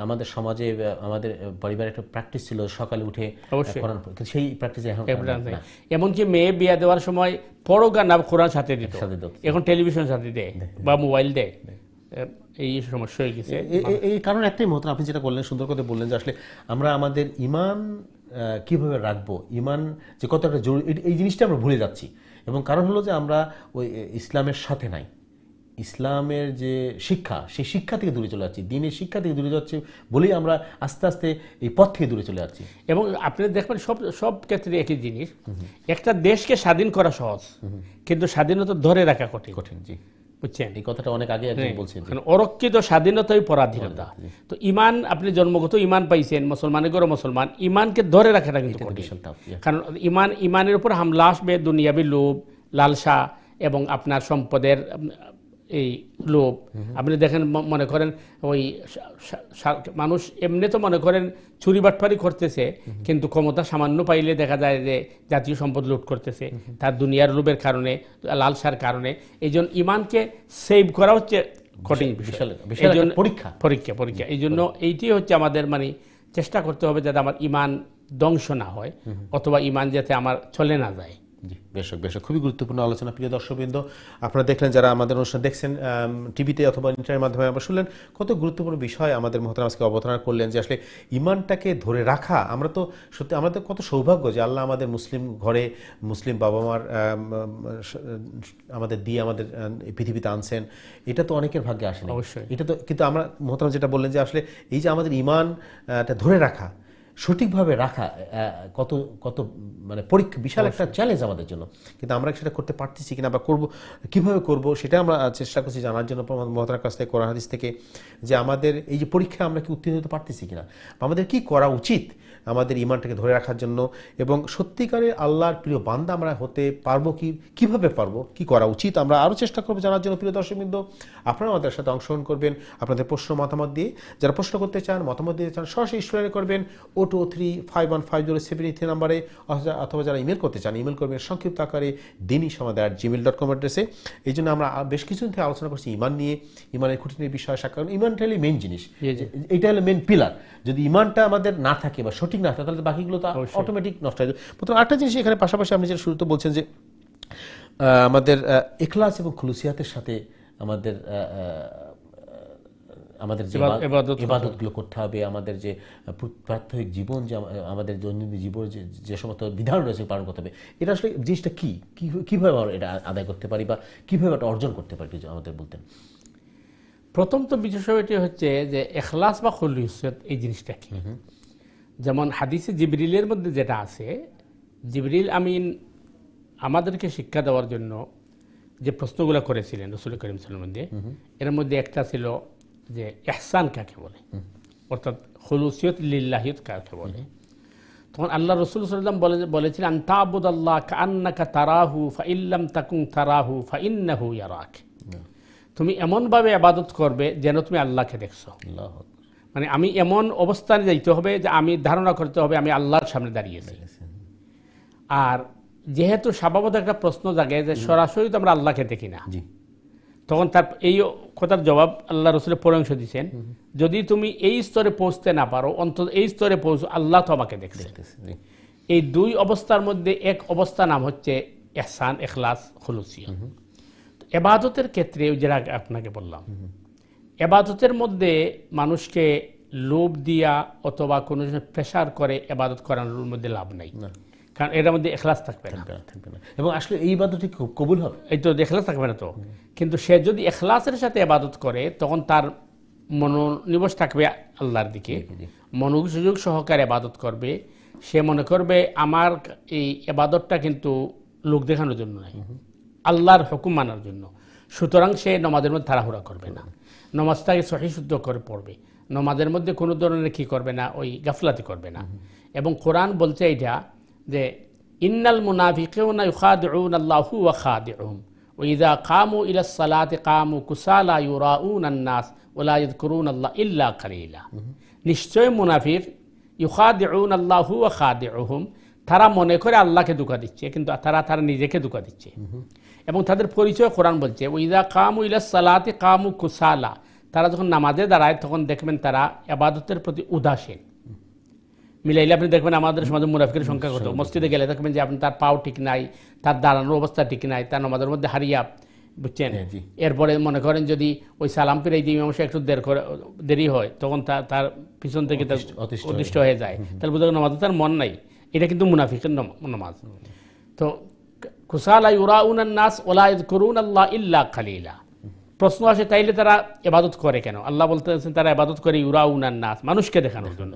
আমাদের সমাজে আমাদের পরিবারে একটা প্র্যাকটিস ছিল সকালে উঠে কোরআন, সেই প্র্যাকটিস এখন এমনকি মেয়ে বিয়ে দেওয়ার সময় পরগা না কোরআন সাথে দিত, এখন টেলিভিশন সাথে দেয় বা মোবাইল দেয়। এই সমস্যা হয়ে গেছে। এই কারণ একটাই মত, আপনি যেটা বললেন, সুন্দর করে বললেন যে আসলে আমরা আমাদের ঈমান কিভাবে রাখবো, ঈমান যে কত একটা জরুরি, এই জিনিসটা আমরা ভুলে যাচ্ছি। এবং কারণ হলো যে আমরা ওই ইসলামের সাথে নাই, ইসলামের যে শিক্ষা, সেই শিক্ষা থেকে দূরে চলে যাচ্ছি, দিনের শিক্ষা থেকে দূরে যাচ্ছি বলেই আমরা আস্তে আস্তে এই পথ থেকে দূরে চলে যাচ্ছি। এবং আপনি দেখবেন সব ক্ষেত্রে একই জিনিস, একটা দেশকে স্বাধীন করা সহজ, কিন্তু স্বাধীনতা ধরে রাখা কঠিন। জি, বুঝছেন? এই কথাটা অনেক আগে একজন বলছেন, অরক্ষিত স্বাধীনতাই পরাধীনতা। তো ঈমান, আপনি জন্মগত ঈমান পাইছেন, মুসলমানের ঘরে মুসলমান, ঈমানকে ধরে রাখাটা কিন্তু কঠিন। কারণ ঈমানের উপর হামলা আসবে দুনিয়াবি লোভ, লালসা এবং আপনার সম্পদের এই লোভ। আপনি দেখেন, মনে করেন ওই মানুষ এমনি তো মনে করেন চুরি বাটপারি করতেছে, কিন্তু ক্ষমতা সামান্য পাইলে দেখা যায় যে জাতীয় সম্পদ লুট করতেছে, তার দুনিয়ার লোভের কারণে, লালসার কারণে। এই জন্য ঈমানকে সেভ করা হচ্ছে কঠিন পরীক্ষা। এই জন্য এইটি হচ্ছে আমাদের মানে চেষ্টা করতে হবে যাতে আমার ঈমান ধ্বংস না হয়, অথবা ঈমান যাতে আমার চলে না যায়। জি, বেশ খুবই গুরুত্বপূর্ণ আলোচনা। প্রিয় দর্শকবৃন্দ, আপনারা দেখলেন, যারা আমাদের অনুষ্ঠান দেখছেন টিভিতে অথবা ইন্টারনেটের মাধ্যমে, আমরা শুনলেন কত গুরুত্বপূর্ণ বিষয় আমাদের মহতারাম আজকে অবতারণা করলেন, যে আসলে ইমানটাকে ধরে রাখা। আমরা তো সত্যি, আমাদের কত সৌভাগ্য যে আল্লাহ আমাদের মুসলিম ঘরে, মুসলিম বাবা মার আমাদের দিয়ে আমাদের এই পৃথিবীতে আনছেন। এটা তো অনেকের ভাগ্যে আসে না অবশ্যই। এটা তো, কিন্তু আমরা মহতারাম যেটা বললেন যে আসলে এই যে আমাদের ইমানটা ধরে রাখা, সঠিকভাবে রাখা, কত কত মানে পরীক্ষা, বিশাল একটা চ্যালেঞ্জ আমাদের জন্য। কিন্তু আমরা সেটা করতে পারতেছি কিনা বা করব কিভাবে করব, সেটা আমরা চেষ্টা করছি জানার জন্য মহতারার কাছ থেকে, কোরআন হাদিস থেকে, যে আমাদের এই যে পরীক্ষা আমরা কি উত্তীর্ণ হতে পারতেছি কিনা, আমাদের কি করা উচিত আমাদের ইমানটাকে ধরে রাখার জন্য, এবং সত্যিকারের আল্লাহর প্রিয় বান্দা আমরা হতে পারবো কিভাবে পারবো, কি করা উচিত, আমরা আরও চেষ্টা করবো জানার জন্য। প্রিয় দর্শকবৃন্দ, আপনারা আমাদের সাথে অংশগ্রহণ করবেন আপনাদের প্রশ্ন মতামত দিয়ে। যারা প্রশ্ন করতে চান, মতামত দিতে চান, সরাসরি স্টুডিওতে করবেন 0235150783 নাম্বারে, অথবা যারা ইমেল করতে চান, ইমেল করবেন সংক্ষিপ্ত আকারে dini@gmail.com অ্যাড্রেসে। এই জন্য আমরা বেশ কিছুদিন থেকে আলোচনা করছি ইমান নিয়ে, ইমানের খুঁটিনাটির বিষয় সাক্ষাৎ। ইমানটা হলো মেইন জিনিস, এটা হলো মেইন পিলার। যদি ইমানটা আমাদের না থাকে বা সঠিক না থাকে, তাহলে বাকিগুলো তো অটোমেটিক নষ্ট হয়ে যাবে। প্রথম আরেকটা জিনিস এখানে পাশাপাশি আপনি যেটা শুরুতে বলছেন যে আমাদের ইখলাস এবং খুলুসিয়াতের সাথে আমাদের যে ইবাদতগুলো করতে হবে, আমাদের যে প্রাত্যহিক জীবন, যে আমাদের দৈনন্দিন জীবন যে সমস্ত বিধান রয়েছে পালন করতে হবে, এটা আসলে জিনিসটা কিভাবে আমরা এটা আদায় করতে পারি বা কিভাবে এটা অর্জন করতে পারি, আমাদের বলতেন। প্রথম তো বিষয়টি হচ্ছে যে ইখলাস বা খুলুসিয়ত এই জিনিসটা কি। যেমন হাদিসে জিবরিলের মধ্যে যেটা আছে, জিবরিল আমিন আমাদেরকে শিক্ষা দেওয়ার জন্য যে প্রশ্নগুলো করেছিলেন রাসূল করিম সাল্লাল্লাহু আলাইহি ওয়াসাল্লামের মধ্যে, এর মধ্যে একটা ছিল যে ইহসান কাকে বলে, অর্থাৎ খুলুসিয়ত লিল্লাহিয়ত কাকে বলে। তখন আল্লাহ রাসূল সাল্লাল্লাহু আলাইহি ওয়াসাল্লাম বলেছিলেন, আনতা আবুদাল্লাহ কাআন্নাকা তারাহু ফাইল্লাম তাকুন তারাহু ফাইন্নাহু ইয়ারাক। তুমি এমনভাবে ইবাদত করবে যেন তুমি আল্লাহকে দেখছো। মানে আমি এমন অবস্থানে যাইতে হবে যে আমি ধারণা করতে হবে আমি আল্লাহর সামনে দাঁড়িয়েছি। আর যেহেতু স্বভাবত একটা প্রশ্ন জাগে যে সরাসরি তো আমরা আল্লাহকে দেখি না, তখন তার এই কথার জবাব আল্লাহ রসুলের পরে অংশ দিচ্ছেন, যদি তুমি এই স্তরে পৌঁছতে না পারো, অন্তত এই স্তরে পৌঁছো, আল্লাহ তো আমাকে দেখছে। এই দুই অবস্থার মধ্যে এক অবস্থা নাম হচ্ছে ইহসান, ইখলাস, খুলুসিয়ত। এবাদতের ক্ষেত্রে যেটা আপনাকে বললাম, এবাদতের মধ্যে মানুষকে লোভ দিয়া অথবা কোনো প্রেশার করে এবাদত করানোর মধ্যে লাভ নাই, কারণ এর মধ্যে ইখলাস থাকবে না, এবং আসলে এই ইবাদতটি কবুল হবে, এই তো ইখলাস থাকবে না। তো কিন্তু সে যদি ইখলাসের সাথে ইবাদত করে, তখন তার মনোনিবেশ থাকবে আল্লাহর দিকে, মনোযোগ সহকারে ইবাদত করবে। সে মনে করবে আমার এই ইবাদতটা কিন্তু লোক দেখানোর জন্য নয়, আল্লাহর হুকুম মানার জন্য। সুতরাং সে নামাজের মধ্যে তাড়াহুড়া করবে না, নামাজটাকে সহিহ শুদ্ধ করে পড়বে, নামাজের মধ্যে কোনো ধরনের কি করবে না, ওই গাফলাতি করবে না। এবং কোরআন বলছে এটা যে ইন্নাল মুনাফিকুনা ইউখাদিউনা আল্লাহু ওয়া খাদিউহুম ওয়া ইযা কামু ইলাস সালাতি কামু কুসালা ইউরাউনান নাস ওয়া লা ইয়াযকুরুনা আল্লাহ ইল্লা কালিলা। নিশ্চয় মুনাফিক ইউখাদিউনা আল্লাহু ওয়া খাদিউহুম, তারা মনে করে আল্লাহকে ধোঁকা দিচ্ছে, কিন্তু তারা নিজেকে ধোঁকা দিচ্ছে। এবং তাদের পরিচয় কোরআন বলছে ওয়া ইযা কামু ইলাস সালাতি কামু কুসালা, তারা যখন নামাজে দাঁড়ায় তখন দেখবেন তারা ইবাদতের প্রতি উদাসীন। মিলাইলে আপনি দেখবেন আমাদের সমাজে মুনাফিকের সংখ্যা কত। মসজিদে গেলে দেখবেন যে আপনি তার পাও ঠিক নাই, তার দাঁড়ানোর অবস্থা ঠিক নাই, তার নামাজের মধ্যে হারিয়া, বুঝছেন। এরপরে মনে করেন যদি ওই সালাম ফিরাই দিয়ে ইমাম সাহেব একটু দেরি হয়, তখন তার পিছন থেকে তার অদৃষ্ট হয়ে যায়, তাহলে বোঝা নামাজে তার মন নাই। এটা কিন্তু মুনাফিকের নামাজ। তো কুসালা ইউরাউনান নাস ওয়া লা ইয়াযকুরুনা আল্লাহ ইল্লা কালিলা। প্রশ্ন আসে, তাইলে তারা ইবাদত করে কেন? আল্লাহ বলতেছেন তারা ইবাদত করে ইউরাউনান নাস, মানুষকে দেখানোর জন্য।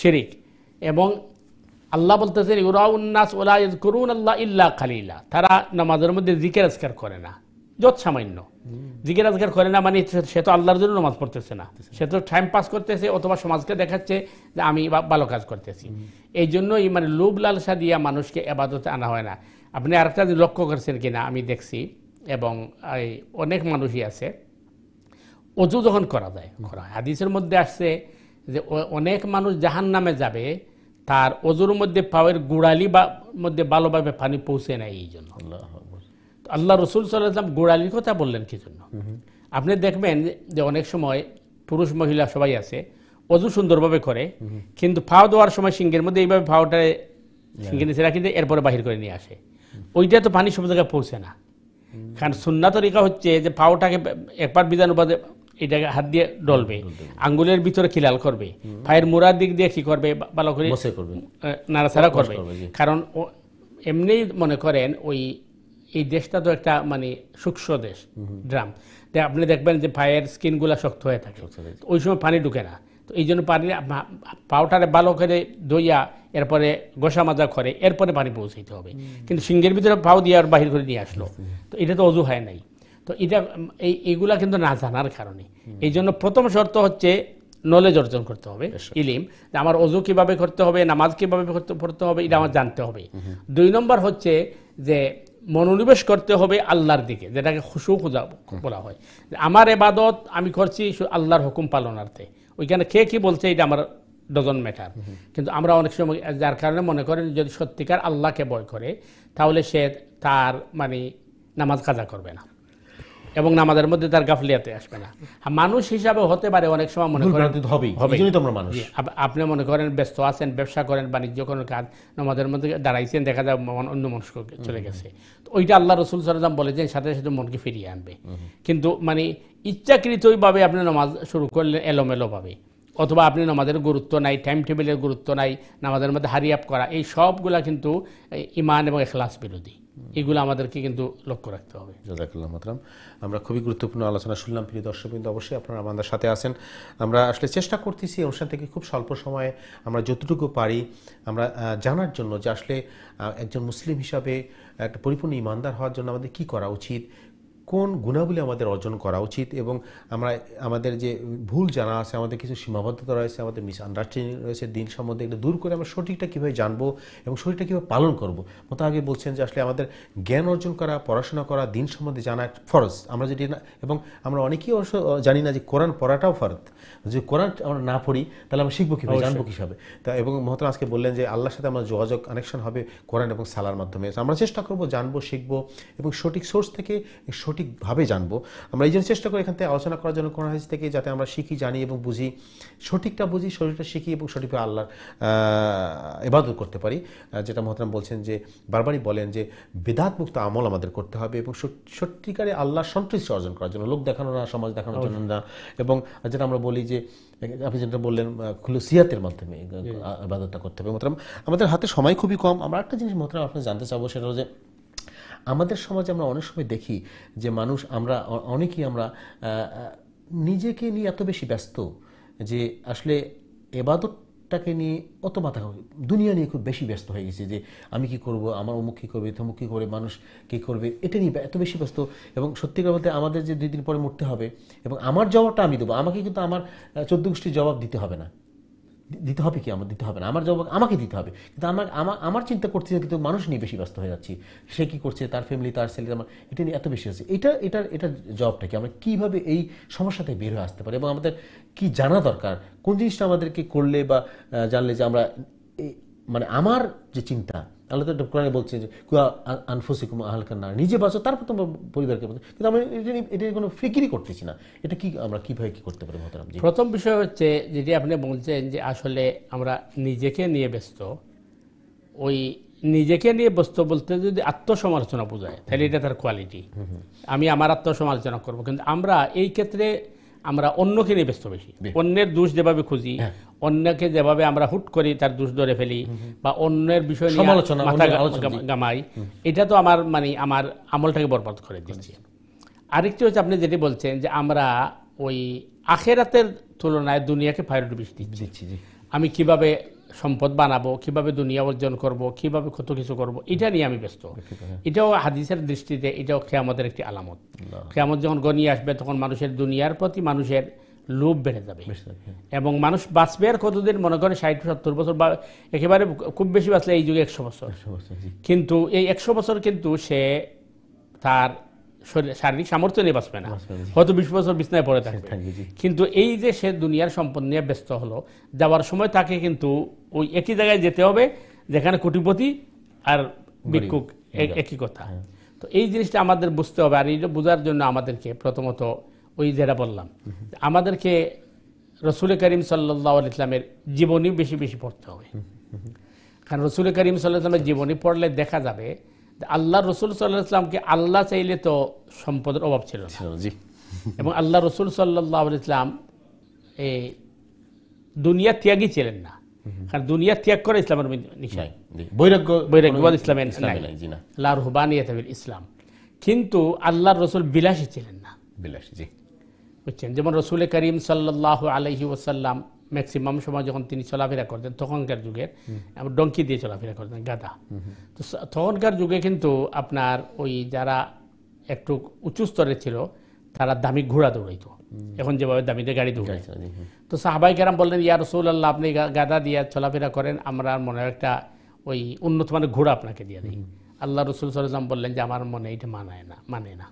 শিরক। এবং আল্লাহ বলতেছেন ইউরাউন নাস ওয়া লা ইয়াযকুরুনা আল্লাহ ইল্লা কালিলা, তারা নামাজের মধ্যে জিকির আজকার করে না, যত সামান্য জিকির আজকার করে না। মানে সে তো আল্লাহর জন্য নামাজ পড়তেছে না, সে তো টাইম পাস করতেছে অথবা সমাজকে দেখাচ্ছে যে আমি ভালো কাজ করতেছি। এই জন্যই মানে লোভ লালসা দিয়া মানুষকে ইবাদতে আনা হয় না। আপনি আরেকটা লক্ষ্য করছেন কিনা আমি দেখছি, এবং অনেক মানুষই আছে অজু যখন করা যায়, হাদিসের মধ্যে আসছে যে অনেক মানুষ জাহান্নামে যাবে, তার অজুর মধ্যে পাওয়ের গোড়ালি বা মধ্যে ভালোভাবে পানি পৌঁছে নেয়। এই জন্য আল্লাহ রসুল সাল্লাল্লাহু আলাইহি ওয়াসাল্লাম গোড়ালির কথা বললেন কি জন্য? আপনি দেখবেন যে অনেক সময় পুরুষ মহিলা সবাই আছে, অজু সুন্দরভাবে করে, কিন্তু ফাও দেওয়ার সময় সিংহের মধ্যে এইভাবে ফাওটা সিঙ্গের নিচে রাখি দিয়ে এরপরে বাহির করে নিয়ে আসে। ওইটা তো পানি সব জায়গায় পৌঁছে না। কারণ সুন্নাহ তরিকা হচ্ছে যে পাওটাকে একবার বিজানু বাদে এটাকে হাত দিয়ে ডলবে, আঙ্গুলের ভিতরে খিলাল করবে, পায়ের মুড়ার দিক দিয়ে কি করবে, ভালো করে নাড়াচাড়া করবে। কারণ এমনি মনে করেন ওই এই দেশটা তো একটা মানে শুষ্ক দেশ, ড্রাম, আপনি দেখবেন যে পায়ের স্কিনগুলা শক্ত হয়ে থাকে, ওই সময় পানি ঢুকে না। তো এই জন্য পানি পাউটারে ভালো করে ধুইয়া এরপরে গোসা মাজা করে এরপরে পানি পৌঁছাইতে হবে। কিন্তু সিঙ্গের ভিতরে পাও দিয়ে আর বাহির করে নিয়ে আসলো, তো এটা তো অজু হয় নাই। তো এটা এইগুলা কিন্তু না জানার কারণে। এই জন্য প্রথম শর্ত হচ্ছে নলেজ অর্জন করতে হবে, ইলিম, যে আমার অজু কিভাবে করতে হবে, নামাজ কিভাবে পড়তে হবে, এটা আমার জানতে হবে। 2 নম্বর হচ্ছে যে মনোনিবেশ করতে হবে আল্লাহর দিকে, যেটাকে খুশু বলা হয়। আমার ইবাদত আমি করছি আল্লাহর হুকুম পালনার্থে, ওইখানে কে কি বলছে এটা আমার ডজন ম্যাটার। কিন্তু আমরা অনেক সময় যার কারণে মনে করেন যদি সত্যিকার আল্লাহকে ভয় করে তাহলে সে তার মানে নামাজ কাজা করবে না এবং নামাজের মধ্যে তার গাফলিয়াতে আসবে না। মানুষ হিসাবে হতে পারে অনেক সময় মনে করেন আপনি মনে করেন ব্যস্ত আছেন, ব্যবসা করেন, বাণিজ্য করেন, কাজ, নামাজের মধ্যে দাঁড়াইছেন, দেখা যায় অন্য মানুষ চলে গেছে, তো ওইটা আল্লাহ রসুল সাল্লাল্লাহু আলাইহি ওয়াসাল্লাম বলেছেন সাথে সাথে মনকে ফিরিয়ে আনবে। কিন্তু মানে ইচ্ছাকৃতভাবে আপনি নামাজ শুরু করলেন এলোমেলোভাবে, অথবা আপনি নামাজের গুরুত্ব নাই, টাইম টেবিলের গুরুত্ব নাই, নামাজের মধ্যে হারিয়াপ করা, এই সবগুলা কিন্তু ইমান এবং ইখলাস বিরোধী। এগুলো আমাদেরকে কিন্তু লক্ষ্য রাখতে হবে। জাযাকাল্লাহু মাতরাম। আমরা খুবই গুরুত্বপূর্ণ আলোচনা শুনলাম। প্রিয় দর্শক বিন্দু, অবশ্যই আপনারা আমাদের সাথে আছেন। আমরা আসলে চেষ্টা করতেছি অনুষ্ঠান থেকে খুব স্বল্প সময়ে আমরা যতটুকু পারি আমরা জানার জন্য যে আসলে একজন মুসলিম হিসাবে একটা পরিপূর্ণ ইমানদার হওয়ার জন্য আমাদের কি করা উচিত, কোন গুণাবলী আমাদের অর্জন করা উচিত, এবং আমরা আমাদের যে ভুল জানা আছে, আমাদের কিছু সীমাবদ্ধতা রয়েছে, আমাদের মিসআন্ডারস্ট্যান্ডিং রয়েছে দিন সম্বন্ধে, এগুলো দূর করে আমরা সঠিকটা কীভাবে জানবো এবং সঠিকটা কীভাবে পালন করবো। মতো আগে বলছেন যে আসলে আমাদের জ্ঞান অর্জন করা, পড়াশোনা করা, দিন সম্বন্ধে জানা ফরজ। আমরা যদি না, এবং আমরা অনেকেই অবশ্য জানি না যে কোরআন পড়াটাও ফরজ। যদি কোরআন আমরা না পড়ি তাহলে আমরা শিখবো কীভাবে, জানবো কীভাবে। তা এবং মহতরম আজকে বললেন যে আল্লাহর সাথে আমরা যোগাযোগ কানেকশন হবে কোরআন এবং সালার মাধ্যমে। আমরা চেষ্টা করবো জানবো, শিখবো এবং সঠিক সোর্স থেকে সঠিকভাবে জানবো। আমরা এই জন্য চেষ্টা করি এখান থেকে আলোচনা করার জন্য কোরআন হাদিস থেকে, যাতে আমরা শিখি, জানি এবং বুঝি, সঠিকটা বুঝি, সঠিকটা শিখি এবং সঠিকভাবে আল্লাহর ইবাদত করতে পারি। যেটা মহতরম বলছেন যে বারবারই বলেন যে বিদআত মুক্ত আমল আমাদের করতে হবে এবং সত্যিকারে আল্লাহর সন্তুষ্টি অর্জন করার জন্য, লোক দেখানো না, সমাজ দেখানোর জন্য না। এবং যেটা আমরা বলি যে আপনি যেটা বললেন খুলুসিয়াতের মাধ্যমে ইবাদতটা করতে হবে। মহতরম আমাদের হাতে সময় খুবই কম। আমরা একটা জিনিস মহতরম আপনি জানতে চাবো, সেটা হলো যে আমাদের সমাজে আমরা অনেক সময় দেখি যে মানুষ, আমরা অনেকেই আমরা নিজেকে নিয়ে এত বেশি ব্যস্ত যে আসলে ইবাদতটাকে নিয়ে অত মাথা, দুনিয়া নিয়ে খুব বেশি ব্যস্ত হয়ে গেছে যে আমি কি করব, আমার অমুক কী করবে, তমুক কী করবে, মানুষ কী করবে, এটা নিয়ে এত বেশি ব্যস্ত। এবং সত্যিকার বলতে আমাদের যে 2 দিন পরে মরতে হবে এবং আমার জবাবটা আমি দেবো, আমাকে কিন্তু আমার 14 গোষ্ঠীর জবাব দিতে হবে না, দিতে হবে কি আমার দিতে হবে না, আমার জবাব আমাকে দিতে হবে। কিন্তু আমার চিন্তা করতে কিন্তু মানুষ নিয়ে বেশি ব্যস্ত হয়ে যাচ্ছি, সে কি করছে, তার ফ্যামিলি, তার ছেলে, আমার এটা নিয়ে এত বেশি হচ্ছে। এটার জবাবটা কি, আমরা কীভাবে এই সমস্যা থেকে বের হয়ে আসতে পারি এবং আমাদের কি জানা দরকার, কোন জিনিসটা আমাদেরকে করলে বা জানলে যে আমরা মানে আমার যে চিন্তা, আল্লাহ তো কোরআনে বলছে যে কুয়া আনফুসিকুম আহলাকান নার, নিজে বাঁচো তারপর তোমার পরিবারকে বাঁচো। কিন্তু আমরা এটা কোনো ফিকিরই করতেছি না। এটা কি আমরা কীভাবে কী করতে পারি মহতারাম? প্রথম বিষয় হচ্ছে যেটি আপনি বলছেন যে আসলে আমরা নিজেকে নিয়ে ব্যস্ত। ওই নিজেকে নিয়ে ব্যস্ত বলতে যদি আত্মসমালোচনা বোঝায় তাহলে এটা তার কোয়ালিটি। আমি আমার আত্মসমালোচনা করব, কিন্তু আমরা এই ক্ষেত্রে আমরা অন্যকে নিয়ে ব্যস্ত বেশি। অন্যের দোষ যেভাবে খুঁজি, অন্যকে যেভাবে আমরা হুট করি তার দোষ ধরে ফেলি বা অন্যের বিষয় নিয়ে মাথা গামাই, এটা তো আমার মানে আমার আমলটাকে বরবাদ করে দিচ্ছে। আরেকটি হচ্ছে আপনি যেটি বলছেন যে আমরা ওই আখেরাতের তুলনায় দুনিয়াকে প্রায়োরিটি বেশি দিচ্ছি। আমি কিভাবে সম্পদ বানাবো, কিভাবে দুনিয়া অর্জন করব, কিভাবে কত কিছু করব, এটা নিয়ে আমি ব্যস্ত। এটাও হাদিসের দৃষ্টিতে এটাও কিয়ামতের একটি আলামত। কিয়ামত যখন গনিয়ে আসবে তখন মানুষের দুনিয়ার প্রতি মানুষের লোভ বেড়ে যাবে এবং মানুষ বাঁচবে আর কতদিন, মনে করে 60-70 বছর বা একেবারে খুব বেশি বাঁচলে এই যুগে 100 বছর। কিন্তু এই 100 বছর কিন্তু সে তার শারীরিক সামর্থ্য নিয়ে বাঁচবে না, হয়তো 20 বছর বিছনায় পড়ে থাকবে। কিন্তু এই যে সে দুনিয়ার সম্পদ নিয়ে ব্যস্ত হলো, যাওয়ার সময় তাকে কিন্তু ওই একই জায়গায় যেতে হবে যেখানে কোটিপতি আর ভিক্ষুক একই কথা। তো এই জিনিসটা আমাদের বুঝতে হবে। আর এইটা বোঝার জন্য আমাদেরকে প্রথমত ওই যেটা বললাম, আমাদেরকে রসুল করিম সাল্লাল্লাহু আলাইহি ওয়াসাল্লামের জীবনী বেশি বেশি পড়তে হবে। কারণ রসুল করিম সাল্লাল্লাহু আলাইহি ওয়াসাল্লামের জীবনী পড়লে দেখা যাবে যে আল্লাহ রসুল সাল্লাল্লাহু আলাইহি ওয়াসাল্লামকে আল্লাহ চাইলে তো সম্পদের অভাব ছিল না, জি এবং আল্লাহ রসুল সাল্লাল্লাহু আলাইহি ওয়াসাল্লাম এই দুনিয়া ত্যাগী ছিলেন না, কারণ দুনিয়া ত্যাগ করে ইসলামের নিশাই, বৈরাগ্যবাদ ইসলামের লা রুহবানিয়াত ফিল ইসলাম। কিন্তু আল্লাহর রসুল বিলাসী ছিলেন না, বিলাসী, জি বুঝছেন। যেমন রসুল করিম সাল্লাল্লাহু আলাইহি ওয়াসাল্লাম ম্যাক্সিমাম সময় যখন তিনি চলাফেরা করতেন তখনকার যুগের ডঙ্কি দিয়ে চলাফেরা করতেন, গাদা। তো তখনকার যুগে কিন্তু আপনার ওই যারা একটু উঁচু স্তরে ছিল তারা দামি ঘোড়া দৌড়াইতো, এখন যেভাবে দামিতে গাড়ি দৌড়াইতো। তো সাহাবাই কেরাম বললেন, ইয়া রাসূলুল্লাহ, আপনি গাদা দিয়ে চলাফেরা করেন, আমরা মনে হয় একটা ওই উন্নত মানের ঘোড়া আপনাকে দিয়ে দিই। আল্লাহ রসুল সাল্লাল্লাহু আলাইহি ওয়াসাল্লাম বললেন যে আমার মনে এটা মানে না।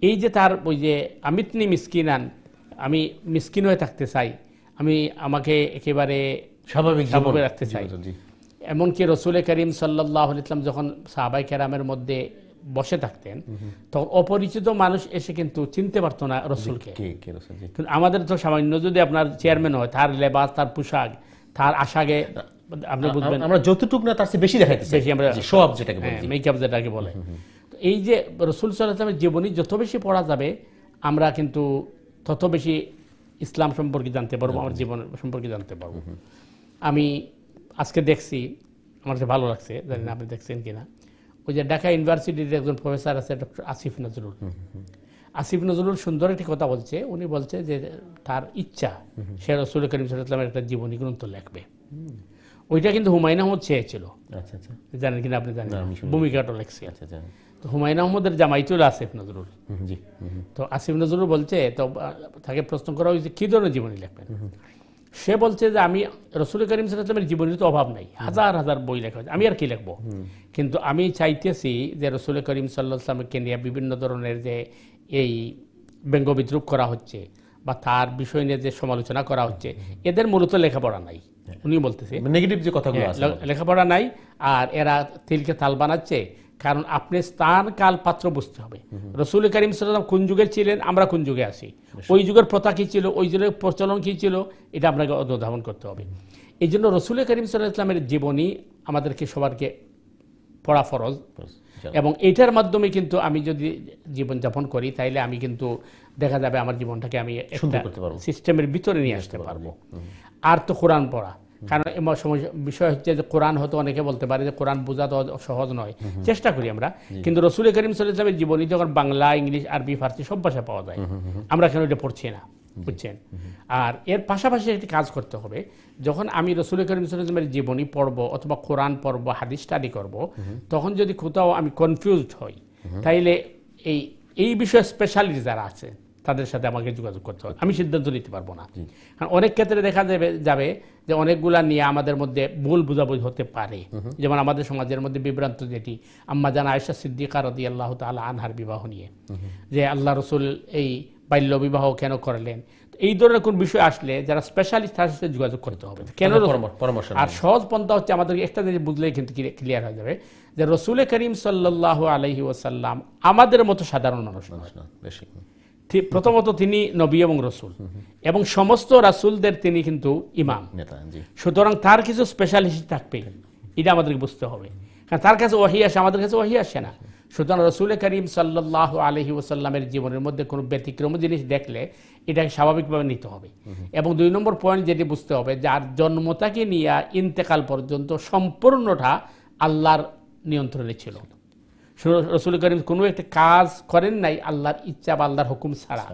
এই যে তার ওই যে আমিতনি মিসকিনান, আমি মিসকিন হয়ে থাকতে চাই, আমাকে একেবারে স্বাভাবিক রাখতে চাই। এমনকি রসুল করিম সাল্লাল্লাহু আলাইহি ওয়াসাল্লাম যখন সাহাবাই কেরামের মধ্যে বসে থাকতেন তখন অপরিচিত মানুষ এসে কিন্তু চিনতে পারতো না রসুলকে। কিন্তু আমাদের তো সামান্য যদি আপনার চেয়ারম্যান হয়, তার লেবাস, তার পোশাক, তার আশাকে আপনি বুঝবেন আমরা যতটুকু না তার চেয়ে বেশি দেখাইতেছি, বেশি আমরা সব যেটাকে বলি, মেকআপ যেটাকে বলে। এই যে রসুল সাল্লাল্লাহু আলাইহি ওয়াসাল্লামের জীবনী যত বেশি পড়া যাবে আমরা কিন্তু তত বেশি ইসলাম সম্পর্কে জানতে পারবো, আমার জীবন সম্পর্কে জানতে পারবো। আমি আজকে দেখছি, আমার কাছে ভালো লাগছে, জানি না আপনি দেখছেন কিনা, ওই যে ঢাকা ইউনিভার্সিটির একজন প্রফেসর আছে ডক্টর আসিফ নজরুল। আসিফ নজরুল সুন্দর একটি কথা বলছে, উনি বলছে যে তার ইচ্ছা সে রাসূল করিম সাল্লাল্লাহু আলাইহি ওয়াসাল্লামের একটা জীবনী গ্রন্থ লিখবে। ওইটা কিন্তু হুমায়ুন আহমদ চেয়েছিল, জানেন কিনা আপনি জানেন, ভূমিকাটা লেখছে। তো হুমায়ুন আহমদের জামাইতুল আসিফ নজরুল। তো আসিফ নজরুল বলছে, তো তাকে প্রশ্ন করা হয়েছে কি ধরনের জীবনী লিখবেন। সে বলছে যে আমি রাসূল করিম সাল্লাল্লাহু আলাইহি ওয়াসাল্লামের জীবনীর তো অভাব নাই, হাজার হাজার বই লেখা হয়েছে, আমি আর কি লিখবো। কিন্তু আমি চাইতেছি যে রাসূল করিম সাল্লাল্লাহু আলাইহি ওয়াসাল্লামকে নিয়ে বিভিন্ন ধরনের যে এই ব্যঙ্গ বিদ্রুপ করা হচ্ছে বা তার বিষয় নিয়ে যে সমালোচনা করা হচ্ছে, এদের মূলত লেখাপড়া নাই। উনি বলতেছে নেগেটিভ যে কথাগুলো আছে, লেখাপড়া নাই, আর এরা তিলকে তাল বানাচ্ছে। কারণ আপনি স্থান কাল পাত্র বুঝতে হবে। রাসূল করিম সাল্লাল্লাহু আলাইহি ওয়াসাল্লাম কোন যুগে ছিলেন, আমরা কোন যুগে আছি, ওই যুগের প্রথা কি ছিল, ওই যুগের প্রচলন কি ছিল, এটা আপনাকে অনুধাবন করতে হবে। এই জন্য রাসূল করিম সাল্লাল্লাহু আলাইহি ওয়াসাল্লামের জীবনী আমাদেরকে সবারকে পড়া ফরজ, এবং এইটার মাধ্যমে কিন্তু আমি যদি জীবনযাপন করি তাইলে আমি কিন্তু দেখা যাবে আমার জীবনটাকে আমি একটা সিস্টেমের ভিতরে নিয়ে আসতে পারবো। আর তো কোরআন পড়া, কারণ বিষয় হচ্ছে যে কোরআন হয়তো অনেকে বলতে পারে যে কোরআন বোঝা তো সহজ নয়, চেষ্টা করি আমরা, কিন্তু রাসূল করিম সাল্লাল্লাহু আলাইহি ওয়াসাল্লামের জীবনী যখন বাংলা, ইংলিশ, আরবি, ফার্সি সব ভাষা পাওয়া যায়, আমরা কেন এটা পড়ছি না, বুঝছেন। আর এর পাশাপাশি একটি কাজ করতে হবে, যখন আমি রাসূল করিম সাল্লাল্লাহু আলাইহি ওয়াসাল্লামের জীবনী পড়বো অথবা কোরআন পড়বো, হাদিস স্টাডি করব, তখন যদি কোথাও আমি কনফিউজড হই তাইলে এই বিষয়ে স্পেশালিস্ট যারা আছে তাদের সাথে আমাকে যোগাযোগ করতে হবে, আমি সিদ্ধান্ত নিতে পারবো না। কারণ অনেক ক্ষেত্রে দেখা যাবে যে অনেকগুলা নিয়ে আমাদের মধ্যে ভুল বুঝাবুঝি হতে পারে। যেমন আমাদের সমাজের মধ্যে বিভ্রান্ত যেটি আম্মা জান আয়েশা সিদ্দিকা রাদিয়াল্লাহু তাআলা আনহার বিবাহ নিয়ে, যে আল্লাহ রসুল এই বাল্য বিবাহ কেন করলেন, এই ধরনের কোন বিষয় আসলে যারা স্পেশালিস্ট তার সাথে যোগাযোগ করতে হবে। কেন পরামর্শ, আর সহজ পন্থা হচ্ছে আমাদেরকে একটা জিনিস বুঝলেই কিন্তু ক্লিয়ার হয়ে যাবে যে রাসূল করিম সাল্লাল্লাহু আলাইহি ওয়াসাল্লাম আমাদের মতো সাধারণ মানুষ না। প্রথমত তিনি নবী এবং রসুল, এবং সমস্ত রাসূলদের তিনি কিন্তু ইমাম, সুতরাং তার কিছু স্পেশালিস্ট থাকবে, এটা আমাদেরকে বুঝতে হবে। কারণ তার কাছে ওহী আসে, আমাদের কাছে ওহী আসে না। সুতরাং রাসূল করিম সাল্লাল্লাহু আলাইহি ওয়াসাল্লামের জীবনের মধ্যে কোনো ব্যতিক্রম জিনিস দেখলে এটাকে স্বাভাবিকভাবে নিতে হবে। এবং 2 নম্বর পয়েন্ট যেটি বুঝতে হবে, যার জন্ম থেকে নিয়ে ইন্তেকাল পর্যন্ত সম্পূর্ণটা আল্লাহর নিয়ন্ত্রণে ছিল। রাসূল করিম কোনো একটা কাজ করেন নাই আল্লাহর ইচ্ছা বা আল্লাহর হুকুম ছাড়া।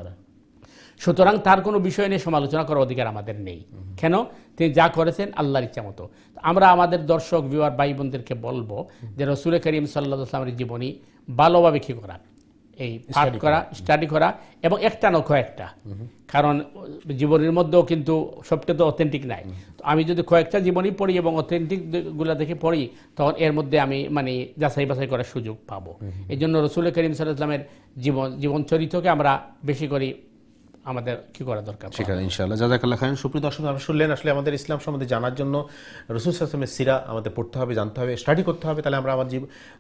সুতরাং তার কোনো বিষয় নিয়ে সমালোচনা করার অধিকার আমাদের নেই। কেন? তিনি যা করেছেন আল্লাহর ইচ্ছা মতো। আমরা আমাদের দর্শক ভিউয়ার ভাই বোনদেরকে বলবো যে রাসূল করিম সাল্লাল্লাহু আলাইহি ওয়াসাল্লামের জীবনী ভালোভাবে কি করা, এই পাঠ করা, স্টাডি করা, এবং একটা না কয়েকটা, কারণ জীবনের মধ্যেও কিন্তু সবটা তো অথেন্টিক নাই। তো আমি যদি কয়েকটা জীবনী পড়ি এবং অথেন্টিক গুলা দেখে পড়ি, তখন এর মধ্যে আমি যাচাই বাছাই করার সুযোগ পাবো। এই জন্য রাসূল করিম সাল্লাল্লাহু আলাইহি ওয়াসাল্লামের জীবন চরিত্রকে আমরা বেশি করে আমাদের কি করা দরকার? সেখানে ইনশাআল্লাহ। জাযাকাল্লাহ খাইরান। সুপ্রিয় দর্শক, আমরা শুনলেন আসলে আমাদের ইসলাম সম্বন্ধে জানার জন্য রাসূল সাল্লাল্লাহু আলাইহি ওয়াসাল্লামের সিরা আমাদের পড়তে হবে, জানতে হবে, স্টাডি করতে হবে। তাহলে আমরা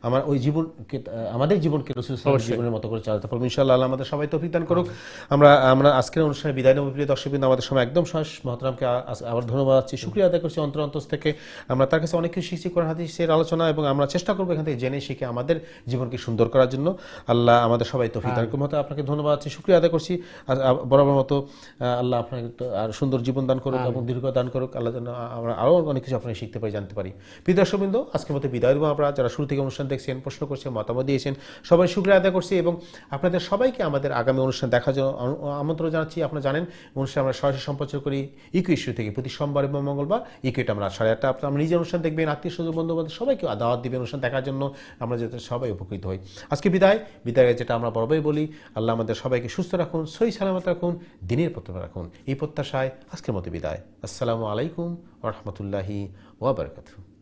আমার ওই জীবনকে, আমাদের জীবনকে রাসূল সাল্লাল্লাহু আলাইহি ওয়াসাল্লামের জীবনের মতো করে চালাতে পারবো ইনশাআল্লাহ। আল্লাহ আমাদের সবাই তৌফিক দান করুক। আমরা আজকের অনুষ্ঠানে বিদায় নেব। প্রিয় দর্শকবৃন্দ, আমাদের সময় একদম শেষ। মহতারামকে আবার ধন্যবাদ জানাচ্ছি, শুকরিয়া আদায় করছি অন্তর থেকে। আমরা তার কাছে অনেক কিছু শিখছি কোরআন হাদিসের আলোচনা, এবং আমরা চেষ্টা করবো এখান থেকে জেনে শিখে আমাদের জীবনকে সুন্দর করার জন্য। আল্লাহ আমাদের সবাই তৌফিক দান করুন। আপনাকে ধন্যবাদ জানাচ্ছি, শুকরিয়া আদায় করছি। বরাবর মতো আল্লাহ আপনাকে আর সুন্দর জীবন দান করুক এবং দীর্ঘ দান করুক। আল্লাহ যেন আমরা আরও অনেক কিছু আপনাকে শিখতে পারি, জানতে পারি। প্রিয় দর্শকবৃন্দ, আজকের মতো বিদায় দেবো। আপনারা যারা শুরু থেকে অনুষ্ঠান দেখছেন, প্রশ্ন করছেন, মতামত দিয়েছেন, সবাই শুকরিয়া আদায় করছি, এবং আপনাদের সবাইকে আমাদের আগামী অনুষ্ঠান দেখার জন্য আমন্ত্রণ জানাচ্ছি। আপনারা জানেন অনুষ্ঠান আমরা সরাসরি সম্প্রচার করি ইকো ইস্যু থেকে প্রতি সোমবার এবং মঙ্গলবার। ইকোটা আমরা 8:30 আপনারা নিজের অনুষ্ঠান দেখবেন, আত্মীয় স্বজন বন্ধু বান্ধব সবাইকে দাওয়াত দিবেন অনুষ্ঠান দেখার জন্য, আমরা যাতে সবাই উপকৃত হই। আজকে বিদায় যেটা আমরা বরাবরই বলি, আল্লাহ আমাদের সবাইকে সুস্থ রাখুন, সহি সালামত রাখুন, দিনের পথে রাখুন, এই প্রত্যাশায় আজকের মতো বিদায়। আসসালামু আলাইকুম ওয়া রাহমাতুল্লাহি ওয়া বারাকাতুহু।